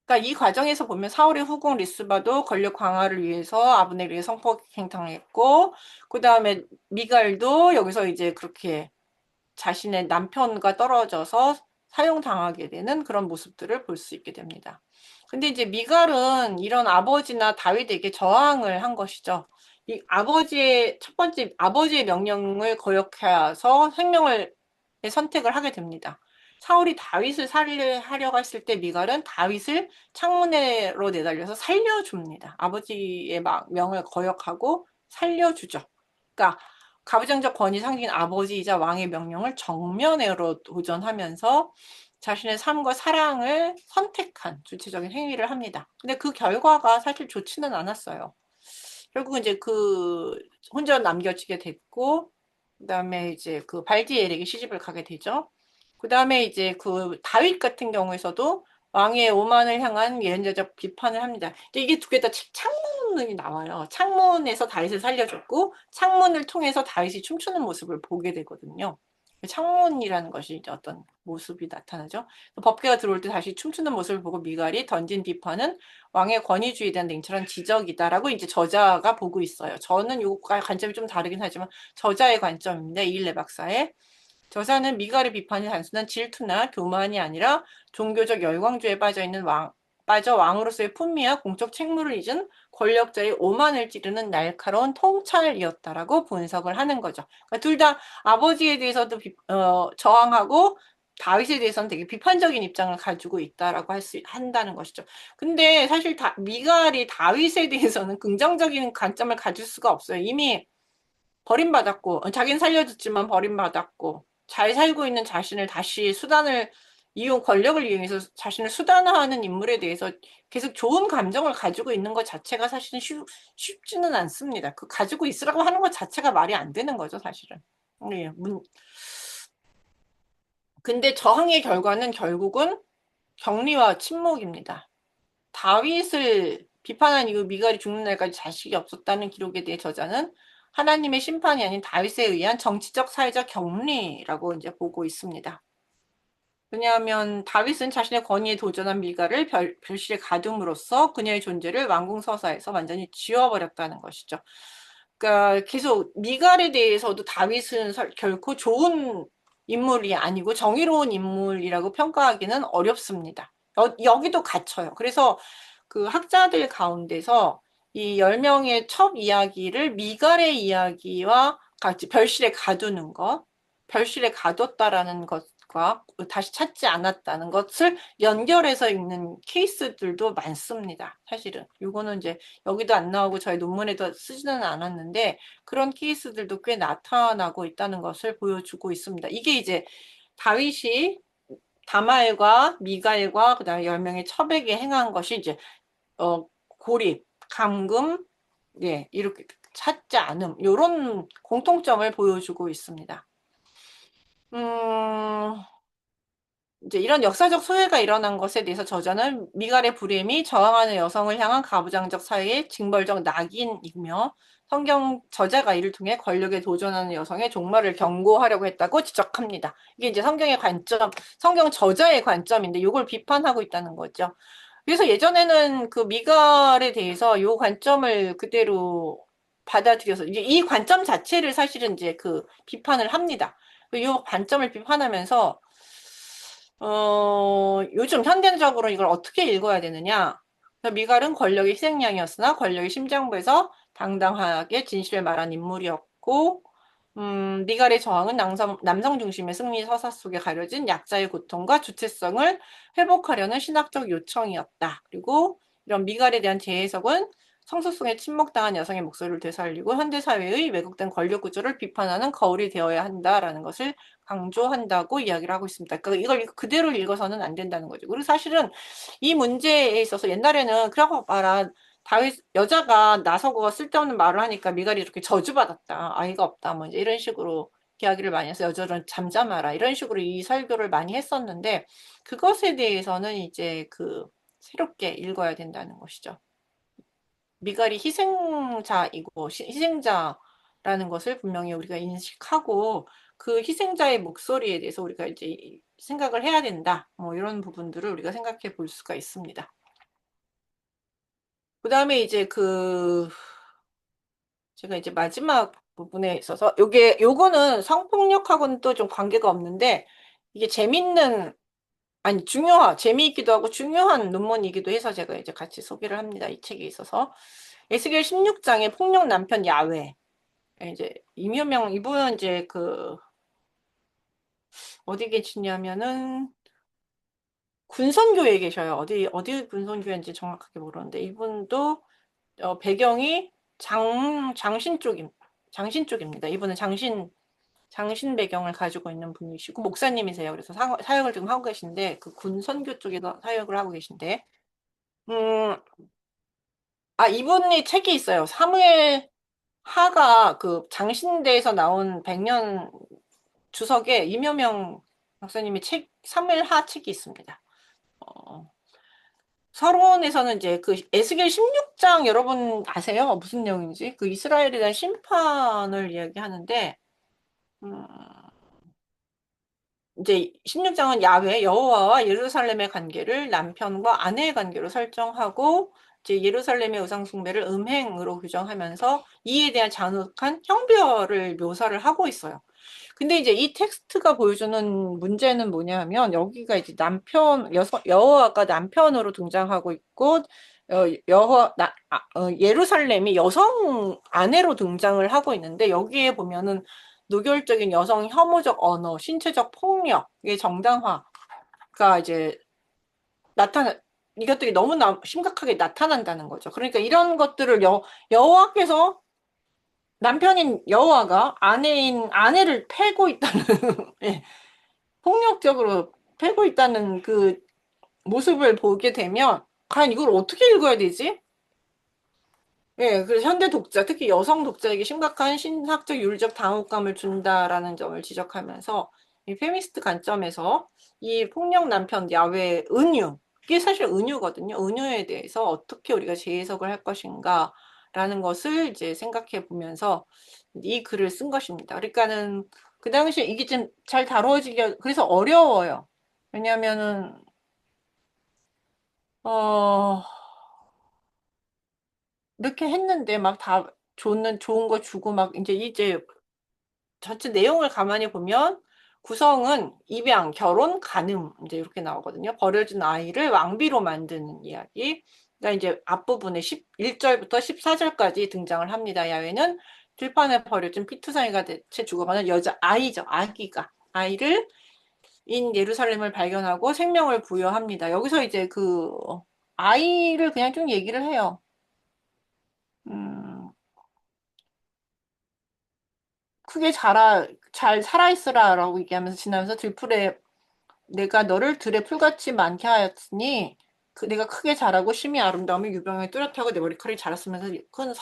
그러니까 이 과정에서 보면 사울의 후궁 리스바도 권력 강화를 위해서 아브넬에게 성폭 행탕했고, 그 다음에 미갈도 여기서 이제 그렇게 자신의 남편과 떨어져서 사용당하게 되는 그런 모습들을 볼 수 있게 됩니다. 근데 이제 미갈은 이런 아버지나 다윗에게 저항을 한 것이죠. 첫 번째 아버지의 명령을 거역해서 생명을 선택을 하게 됩니다. 사울이 다윗을 살해하려고 했을 때 미갈은 다윗을 창문으로 내달려서 살려줍니다. 아버지의 명을 거역하고 살려주죠. 그러니까 가부장적 권위 상징인 아버지이자 왕의 명령을 정면으로 도전하면서 자신의 삶과 사랑을 선택한 주체적인 행위를 합니다. 근데 그 결과가 사실 좋지는 않았어요. 결국은 이제 혼자 남겨지게 됐고, 그 다음에 이제 발디엘에게 시집을 가게 되죠. 그 다음에 이제 다윗 같은 경우에서도 왕의 오만을 향한 예언자적 비판을 합니다. 이게 두 개 다 창문이 나와요. 창문에서 다윗을 살려줬고, 창문을 통해서 다윗이 춤추는 모습을 보게 되거든요. 창문이라는 것이 이제 어떤 모습이 나타나죠. 법궤가 들어올 때 다시 춤추는 모습을 보고 미갈이 던진 비판은 왕의 권위주의에 대한 냉철한 지적이다라고 이제 저자가 보고 있어요. 저는 요 관점이 좀 다르긴 하지만 저자의 관점입니다. 이일레 박사의. 저자는 미갈의 비판이 단순한 질투나 교만이 아니라 종교적 열광주에 빠져 왕으로서의 품위와 공적 책무를 잊은 권력자의 오만을 찌르는 날카로운 통찰이었다라고 분석을 하는 거죠. 그러니까 둘 다 아버지에 대해서도 저항하고 다윗에 대해서는 되게 비판적인 입장을 가지고 있다라고 한다는 것이죠. 근데 사실 미갈이 다윗에 대해서는 긍정적인 관점을 가질 수가 없어요. 이미 버림받았고, 자기는 살려줬지만 버림받았고, 잘 살고 있는 자신을 다시 권력을 이용해서 자신을 수단화하는 인물에 대해서 계속 좋은 감정을 가지고 있는 것 자체가 사실은 쉽지는 않습니다. 그 가지고 있으라고 하는 것 자체가 말이 안 되는 거죠, 사실은. 예, 근데 저항의 결과는 결국은 격리와 침묵입니다. 다윗을 비판한 이후 미갈이 죽는 날까지 자식이 없었다는 기록에 대해 저자는 하나님의 심판이 아닌 다윗에 의한 정치적 사회적 격리라고 이제 보고 있습니다. 왜냐하면 다윗은 자신의 권위에 도전한 미갈을 별실에 가둠으로써 그녀의 존재를 왕궁 서사에서 완전히 지워버렸다는 것이죠. 그러니까 계속 미갈에 대해서도 다윗은 결코 좋은 인물이 아니고 정의로운 인물이라고 평가하기는 어렵습니다. 여기도 갇혀요. 그래서 그 학자들 가운데서 이 10명의 첩 이야기를 미갈의 이야기와 같이 별실에 가두는 것, 별실에 가뒀다라는 것과 다시 찾지 않았다는 것을 연결해서 읽는 케이스들도 많습니다. 사실은. 이거는 이제 여기도 안 나오고 저희 논문에도 쓰지는 않았는데 그런 케이스들도 꽤 나타나고 있다는 것을 보여주고 있습니다. 이게 이제 다윗이 다말과 미갈과 그다음에 10명의 첩에게 행한 것이 이제 고립, 감금, 예, 이렇게 찾지 않음, 이런 공통점을 보여주고 있습니다. 음, 이제 이런 역사적 소외가 일어난 것에 대해서 저자는 미갈의 불임이 저항하는 여성을 향한 가부장적 사회의 징벌적 낙인이며 성경 저자가 이를 통해 권력에 도전하는 여성의 종말을 경고하려고 했다고 지적합니다. 이게 이제 성경의 관점, 성경 저자의 관점인데 이걸 비판하고 있다는 거죠. 그래서 예전에는 그 미갈에 대해서 이 관점을 그대로 받아들여서 이제 이 관점 자체를 사실은 이제 그 비판을 합니다. 이 관점을 비판하면서 요즘 현대적으로 이걸 어떻게 읽어야 되느냐? 미갈은 권력의 희생양이었으나 권력의 심장부에서 당당하게 진실을 말한 인물이었고, 미갈의 저항은 남성 중심의 승리 서사 속에 가려진 약자의 고통과 주체성을 회복하려는 신학적 요청이었다. 그리고 이런 미갈에 대한 재해석은 성소송에 침묵당한 여성의 목소리를 되살리고 현대사회의 왜곡된 권력 구조를 비판하는 거울이 되어야 한다라는 것을 강조한다고 이야기를 하고 있습니다. 그러니까 이걸 그대로 읽어서는 안 된다는 거죠. 그리고 사실은 이 문제에 있어서 옛날에는 그라고 말한 다윗 여자가 나서고 쓸데없는 말을 하니까 미갈이 이렇게 저주받았다. 아이가 없다. 뭐 이제 이런 식으로 이야기를 많이 해서 여자는 잠잠하라. 이런 식으로 이 설교를 많이 했었는데 그것에 대해서는 이제 새롭게 읽어야 된다는 것이죠. 미갈이 희생자이고 희생자라는 것을 분명히 우리가 인식하고 그 희생자의 목소리에 대해서 우리가 이제 생각을 해야 된다. 뭐 이런 부분들을 우리가 생각해 볼 수가 있습니다. 그다음에 이제 제가 이제 마지막 부분에 있어서 요거는 성폭력하고는 또 좀 관계가 없는데 이게 아니 재미있기도 하고 중요한 논문이기도 해서 제가 이제 같이 소개를 합니다. 이 책에 있어서 에스겔 16장의 폭력 남편 야훼. 이제 임효명 이분은 이제 어디 계시냐면은 군선교에 계셔요. 어디 군선교인지 정확하게 모르는데 이분도 배경이 장신 쪽입니다. 이분은 장신 배경을 가지고 있는 분이시고 목사님이세요. 그래서 사역을 지금 하고 계신데 그 군선교 쪽에서 사역을 하고 계신데 음, 이분이 책이 있어요. 사무엘 하가 그 장신대에서 나온 100년 주석에 임여명 박사님의 사무엘 하 책이 있습니다. 서론에서는 이제 에스겔 16장 여러분 아세요? 무슨 내용인지? 그 이스라엘에 대한 심판을 이야기하는데, 음, 이제 16장은 야훼 여호와와 예루살렘의 관계를 남편과 아내의 관계로 설정하고 이제 예루살렘의 우상 숭배를 음행으로 규정하면서 이에 대한 잔혹한 형벌을 묘사를 하고 있어요. 근데 이제 이 텍스트가 보여주는 문제는 뭐냐면 여기가 이제 여호와가 남편으로 등장하고 있고 예루살렘이 여성 아내로 등장을 하고 있는데 여기에 보면은 노골적인 여성 혐오적 언어, 신체적 폭력의 정당화가 이제 나타나 이것들이 너무 심각하게 나타난다는 거죠. 그러니까 이런 것들을 여호와께서 남편인 여호와가 아내를 패고 있다는 예, 폭력적으로 패고 있다는 그 모습을 보게 되면 과연 이걸 어떻게 읽어야 되지? 예, 그래서 현대 독자, 특히 여성 독자에게 심각한 신학적 윤리적 당혹감을 준다라는 점을 지적하면서 이 페미니스트 관점에서 이 폭력 남편 야외의 은유, 이게 사실 은유거든요. 은유에 대해서 어떻게 우리가 재해석을 할 것인가라는 것을 이제 생각해 보면서 이 글을 쓴 것입니다. 그러니까는 그 당시에 이게 좀 잘 다뤄지기 그래서 어려워요. 왜냐하면은 어 이렇게 했는데 막 다 좋은 거 주고 막 이제 전체 내용을 가만히 보면 구성은 입양, 결혼, 간음 이제 이렇게 나오거든요. 버려진 아이를 왕비로 만드는 이야기. 그러니까 이제 앞부분에 1절부터 14절까지 등장을 합니다. 야훼는 들판에 버려진 피투성이가 대체 죽어가는 여자 아이죠. 아이를 인 예루살렘을 발견하고 생명을 부여합니다. 여기서 이제 그 아이를 그냥 좀 얘기를 해요. 음, 크게 잘 살아있으라라고 얘기하면서 지나면서 들풀에 내가 너를 들에 풀같이 많게 하였으니 내가 크게 자라고 심히 아름다움이 유병에 뚜렷하고 내 머리카락이 자랐으면서 큰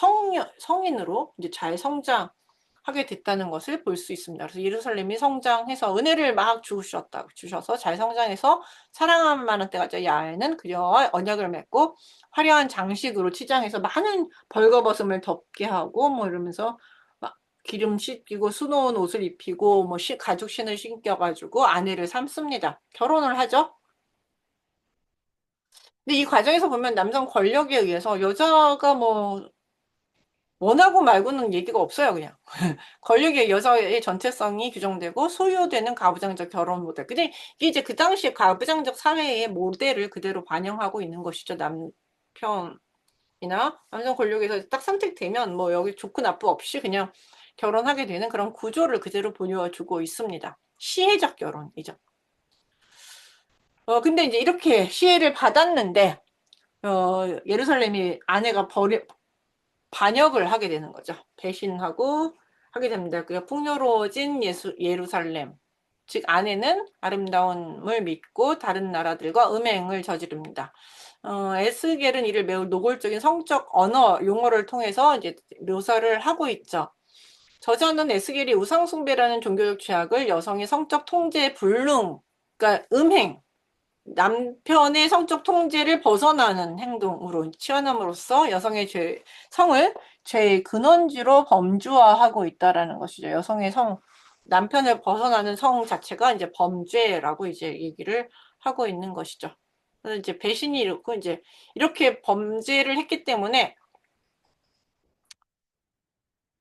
성인으로 이제 잘 성장하게 됐다는 것을 볼 수 있습니다. 그래서 예루살렘이 성장해서 은혜를 막 주셔서 잘 성장해서 사랑할 만한 때가 야훼는 그녀와 언약을 맺고 화려한 장식으로 치장해서 많은 벌거벗음을 덮게 하고 뭐 이러면서 기름 씻기고 수놓은 옷을 입히고 뭐 가죽 신을 신겨가지고 아내를 삼습니다. 결혼을 하죠. 근데 이 과정에서 보면 남성 권력에 의해서 여자가 뭐 원하고 말고는 얘기가 없어요, 그냥. 권력의 여자의 전체성이 규정되고 소요되는 가부장적 결혼 모델. 근데 이게 이제 그 당시에 가부장적 사회의 모델을 그대로 반영하고 있는 것이죠. 남편이나 남성 권력에서 딱 선택되면 뭐 여기 좋고 나쁘 없이 그냥 결혼하게 되는 그런 구조를 그대로 보여주고 있습니다. 시혜적 결혼이죠. 근데 이제 이렇게 시혜를 받았는데, 예루살렘이 아내가 반역을 하게 되는 거죠. 배신하고 하게 됩니다. 그 풍요로워진 예루살렘. 즉, 아내는 아름다움을 믿고 다른 나라들과 음행을 저지릅니다. 에스겔은 이를 매우 노골적인 성적 언어, 용어를 통해서 이제 묘사를 하고 있죠. 저자는 에스겔이 우상숭배라는 종교적 죄악을 여성의 성적 통제 불능, 그러니까 음행, 남편의 성적 통제를 벗어나는 행동으로 취하함으로써 여성의 성을 죄의 근원지로 범주화하고 있다라는 것이죠. 남편을 벗어나는 성 자체가 이제 범죄라고 이제 얘기를 하고 있는 것이죠. 그래서 이제 배신이 이렇고 이제 이렇게 범죄를 했기 때문에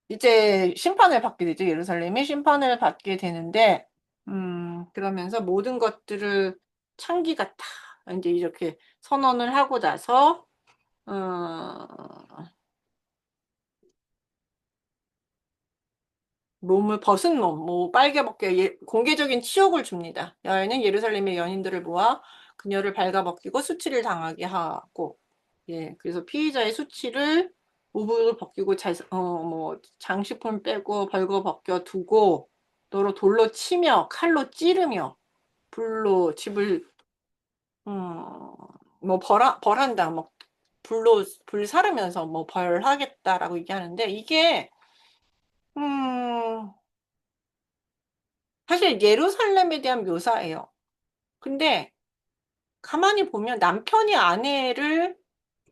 이제 심판을 받게 되죠. 예루살렘이 심판을 받게 되는데, 그러면서 모든 것들을 창기 같아. 이제 이렇게 선언을 하고 나서, 어, 몸을 벗은 몸, 뭐 빨개벗겨 공개적인 치욕을 줍니다. 야훼는 예루살렘의 연인들을 모아 그녀를 발가벗기고 수치를 당하게 하고, 예, 그래서 피의자의 수치를 우복을 벗기고 뭐 장식품 빼고 벌거벗겨 두고 너로 돌로 치며 칼로 찌르며 불로 집을 뭐 벌한다, 뭐 불 사르면서 뭐 벌하겠다라고 얘기하는데 이게 음 사실 예루살렘에 대한 묘사예요. 근데 가만히 보면 남편이 아내를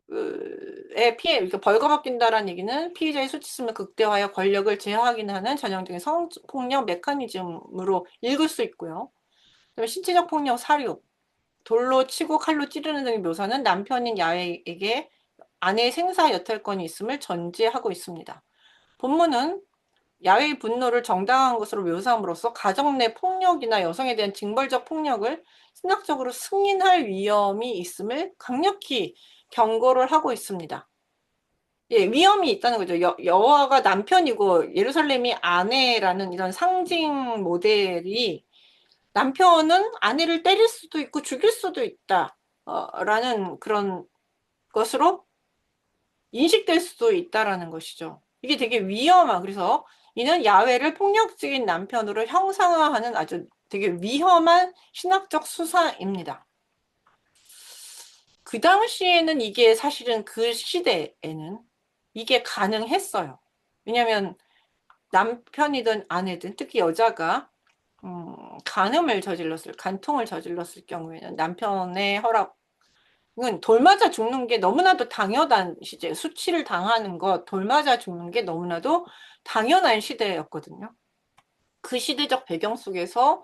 그러니까 벌거벗긴다라는 얘기는 피의자의 수치심을 극대화하여 권력을 제어하긴 하는 전형적인 성폭력 메커니즘으로 읽을 수 있고요. 그다음에 신체적 폭력, 사료, 돌로 치고 칼로 찌르는 등의 묘사는 남편인 야훼에게 아내의 생사 여탈권이 있음을 전제하고 있습니다. 본문은 야훼의 분노를 정당한 것으로 묘사함으로써 가정 내 폭력이나 여성에 대한 징벌적 폭력을 신학적으로 승인할 위험이 있음을 강력히 경고를 하고 있습니다. 예, 위험이 있다는 거죠. 여호와가 남편이고 예루살렘이 아내라는 이런 상징 모델이 남편은 아내를 때릴 수도 있고 죽일 수도 있다. 라는 그런 것으로 인식될 수도 있다라는 것이죠. 이게 되게 그래서 이는 야훼를 폭력적인 남편으로 형상화하는 아주 되게 위험한 신학적 수사입니다. 그 당시에는 이게 사실은 그 시대에는 이게 가능했어요. 왜냐하면 남편이든 아내든 특히 여자가 간통을 저질렀을 경우에는 남편의 허락은 돌 맞아 죽는 게 너무나도 당연한 시제, 수치를 당하는 것, 돌 맞아 죽는 게 너무나도 당연한 시대였거든요. 그 시대적 배경 속에서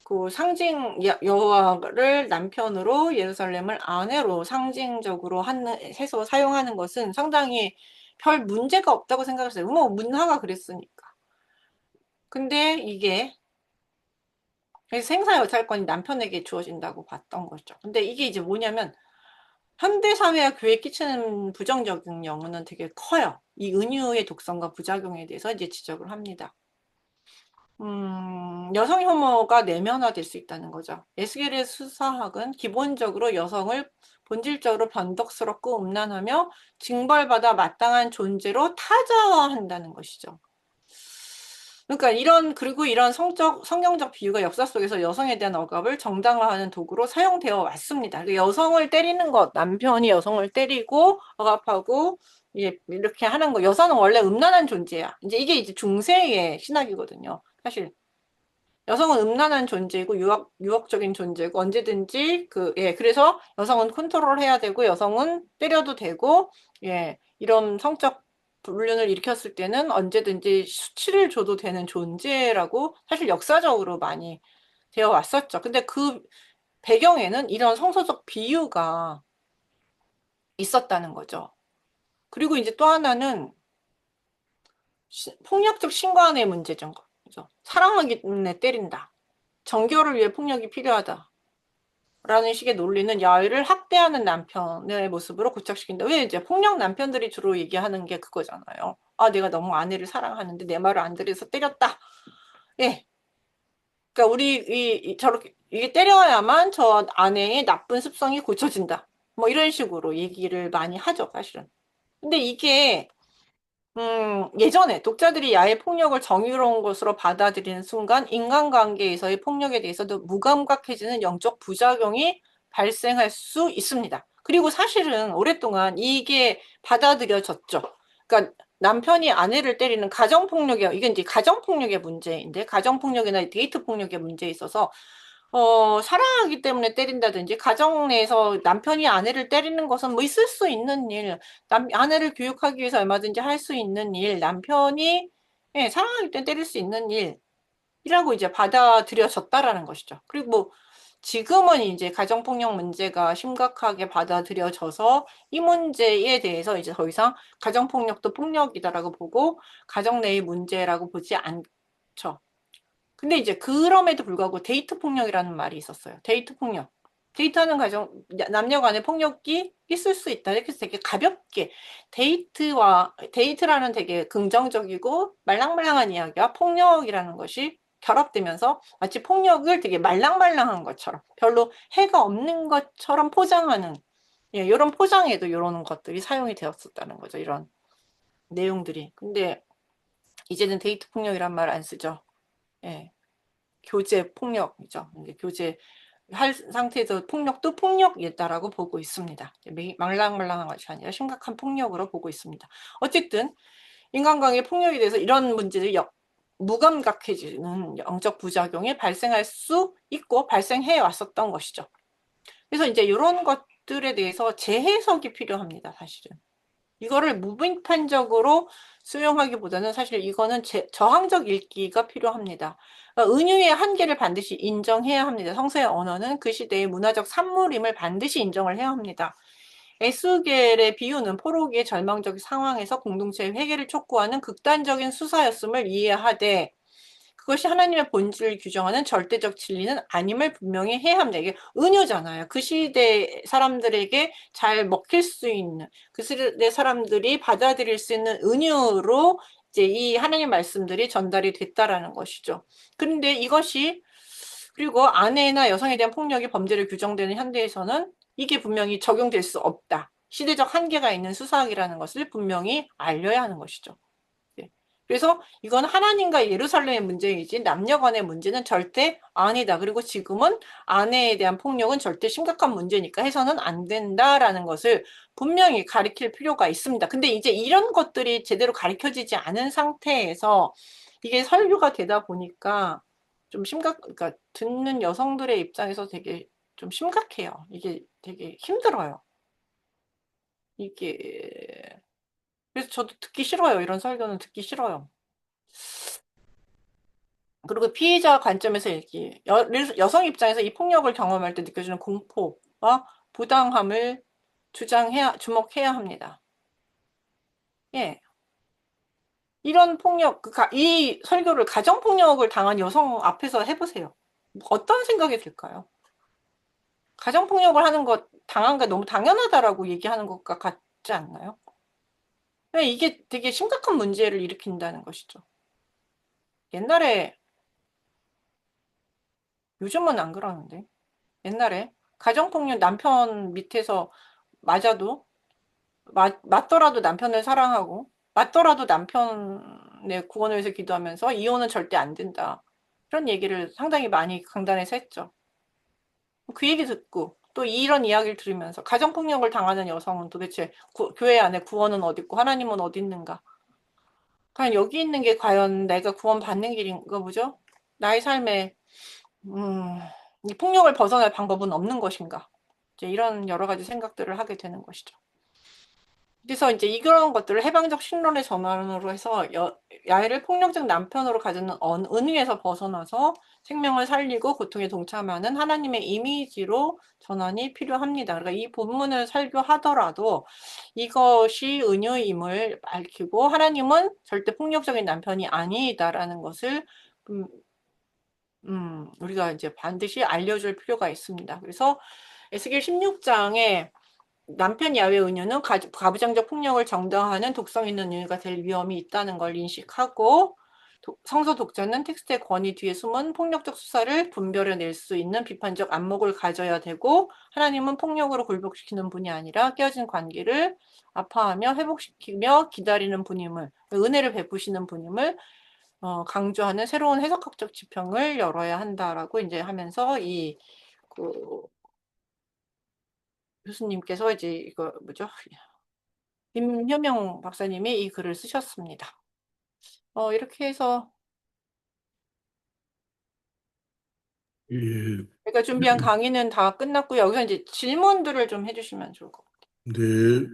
그 상징 여호와를 남편으로 예루살렘을 아내로 상징적으로 해서 사용하는 것은 상당히 별 문제가 없다고 생각했어요. 뭐 문화가 그랬으니까. 근데 이게 그래서 생사 여탈권이 남편에게 주어진다고 봤던 거죠. 근데 이게 이제 뭐냐면 현대 사회와 교회에 끼치는 부정적인 영향은 되게 커요. 이 은유의 독성과 부작용에 대해서 이제 지적을 합니다. 여성 혐오가 내면화될 수 있다는 거죠. 에스겔의 수사학은 기본적으로 여성을 본질적으로 변덕스럽고 음란하며 징벌받아 마땅한 존재로 타자화한다는 것이죠. 그러니까 그리고 이런 성경적 비유가 역사 속에서 여성에 대한 억압을 정당화하는 도구로 사용되어 왔습니다. 그러니까 여성을 때리는 것, 남편이 여성을 때리고 억압하고 이렇게 하는 거. 여성은 원래 음란한 존재야. 이게 이제 중세의 신학이거든요. 사실 여성은 음란한 존재이고 유혹적인 존재고 언제든지 그래서 여성은 컨트롤해야 되고 여성은 때려도 되고 이런 성적 불륜을 일으켰을 때는 언제든지 수치를 줘도 되는 존재라고 사실 역사적으로 많이 되어 왔었죠. 근데 그 배경에는 이런 성서적 비유가 있었다는 거죠. 그리고 이제 또 하나는 폭력적 신관의 문제죠. 사랑하기 때문에 때린다. 정결을 위해 폭력이 필요하다. 라는 식의 논리는 야훼를 학대하는 남편의 모습으로 고착시킨다. 왜 이제 폭력 남편들이 주로 얘기하는 게 그거잖아요. 아, 내가 너무 아내를 사랑하는데 내 말을 안 들어서 때렸다. 예. 그러니까 저렇게 이게 때려야만 저 아내의 나쁜 습성이 고쳐진다. 뭐 이런 식으로 얘기를 많이 하죠, 사실은. 근데 이게 예전에 독자들이 야해 폭력을 정의로운 것으로 받아들이는 순간 인간관계에서의 폭력에 대해서도 무감각해지는 영적 부작용이 발생할 수 있습니다. 그리고 사실은 오랫동안 이게 받아들여졌죠. 그러니까 남편이 아내를 때리는 이게 이제 가정폭력의 문제인데, 가정폭력이나 데이트폭력의 문제에 있어서 사랑하기 때문에 때린다든지, 가정 내에서 남편이 아내를 때리는 것은 뭐 있을 수 있는 일, 아내를 교육하기 위해서 얼마든지 할 수 있는 일, 남편이 사랑하기 때문에 때릴 수 있는 일이라고 이제 받아들여졌다라는 것이죠. 그리고 뭐 지금은 이제 가정폭력 문제가 심각하게 받아들여져서 이 문제에 대해서 이제 더 이상 가정폭력도 폭력이다라고 보고 가정 내의 문제라고 보지 않죠. 근데 이제 그럼에도 불구하고 데이트 폭력이라는 말이 있었어요. 데이트 폭력. 데이트하는 남녀 간의 폭력이 있을 수 있다. 이렇게 해서 되게 가볍게 데이트라는 되게 긍정적이고 말랑말랑한 이야기와 폭력이라는 것이 결합되면서 마치 폭력을 되게 말랑말랑한 것처럼 별로 해가 없는 것처럼 포장하는 이런 포장에도 이런 것들이 사용이 되었었다는 거죠. 이런 내용들이. 근데 이제는 데이트 폭력이란 말 안 쓰죠. 예. 교제 폭력이죠. 교제 할 상태에서 폭력도 폭력이다라고 보고 있습니다. 말랑말랑한 것이 아니라 심각한 폭력으로 보고 있습니다. 어쨌든 인간관계 폭력에 대해서 이런 문제들이 무감각해지는 영적 부작용이 발생할 수 있고 발생해 왔었던 것이죠. 그래서 이제 이런 것들에 대해서 재해석이 필요합니다. 사실은. 이거를 무비판적으로 수용하기보다는 사실 이거는 저항적 읽기가 필요합니다. 은유의 한계를 반드시 인정해야 합니다. 성서의 언어는 그 시대의 문화적 산물임을 반드시 인정을 해야 합니다. 에스겔의 비유는 포로기의 절망적 상황에서 공동체의 회개를 촉구하는 극단적인 수사였음을 이해하되 그것이 하나님의 본질을 규정하는 절대적 진리는 아님을 분명히 해야 합니다. 이게 은유잖아요. 그 시대 사람들에게 잘 먹힐 수 있는, 그 시대 사람들이 받아들일 수 있는 은유로 이제 이 하나님 말씀들이 전달이 됐다라는 것이죠. 그런데 이것이 그리고 아내나 여성에 대한 폭력이 범죄를 규정되는 현대에서는 이게 분명히 적용될 수 없다. 시대적 한계가 있는 수사학이라는 것을 분명히 알려야 하는 것이죠. 네. 그래서 이건 하나님과 예루살렘의 문제이지 남녀 간의 문제는 절대 아니다. 그리고 지금은 아내에 대한 폭력은 절대 심각한 문제니까 해서는 안 된다라는 것을 분명히 가르칠 필요가 있습니다. 근데 이제 이런 것들이 제대로 가르쳐지지 않은 상태에서 이게 설교가 되다 보니까 좀 그러니까 듣는 여성들의 입장에서 되게 좀 심각해요. 이게 되게 힘들어요. 이게 그래서 저도 듣기 싫어요. 이런 설교는 듣기 싫어요. 그리고 피해자 관점에서 얘기해. 여성 입장에서 이 폭력을 경험할 때 느껴지는 공포와 부당함을 주목해야 합니다. 예. 이런 폭력, 이 설교를 가정폭력을 당한 여성 앞에서 해보세요. 어떤 생각이 들까요? 가정폭력을 당한 게 너무 당연하다라고 얘기하는 것과 같지 않나요? 이게 되게 심각한 문제를 일으킨다는 것이죠. 옛날에, 요즘은 안 그러는데, 옛날에 가정폭력 남편 밑에서 맞아도, 맞더라도 남편을 사랑하고, 맞더라도 남편의 구원을 위해서 기도하면서 이혼은 절대 안 된다. 그런 얘기를 상당히 많이 강단에서 했죠. 그 얘기 듣고, 또 이런 이야기를 들으면서 가정폭력을 당하는 여성은 도대체 교회 안에 구원은 어디 있고 하나님은 어디 있는가? 과연 여기 있는 게 과연 내가 구원받는 길인가 보죠? 나의 삶에 이 폭력을 벗어날 방법은 없는 것인가? 이제 이런 여러 가지 생각들을 하게 되는 것이죠. 그래서 이제 이런 것들을 해방적 신론의 전환으로 해서 야훼를 폭력적 남편으로 가지는 은유에서 벗어나서 생명을 살리고 고통에 동참하는 하나님의 이미지로 전환이 필요합니다. 그러니까 이 본문을 설교하더라도 이것이 은유임을 밝히고 하나님은 절대 폭력적인 남편이 아니다라는 것을 우리가 이제 반드시 알려줄 필요가 있습니다. 그래서 에스겔 16장에 남편 야외 은유는 가부장적 폭력을 정당화하는 독성 있는 은유가 될 위험이 있다는 걸 인식하고 성서 독자는 텍스트의 권위 뒤에 숨은 폭력적 수사를 분별해낼 수 있는 비판적 안목을 가져야 되고 하나님은 폭력으로 굴복시키는 분이 아니라 깨어진 관계를 아파하며 회복시키며 기다리는 분임을 은혜를 베푸시는 분임을 강조하는 새로운 해석학적 지평을 열어야 한다라고 이제 하면서 그 교수님께서 이제 이거 뭐죠? 김효명 박사님이 이 글을 쓰셨습니다. 이렇게 해서 예, 제가 준비한 강의는 다 끝났고요. 여기서 이제 질문들을 좀 해주시면 좋을 것 같아요. 네.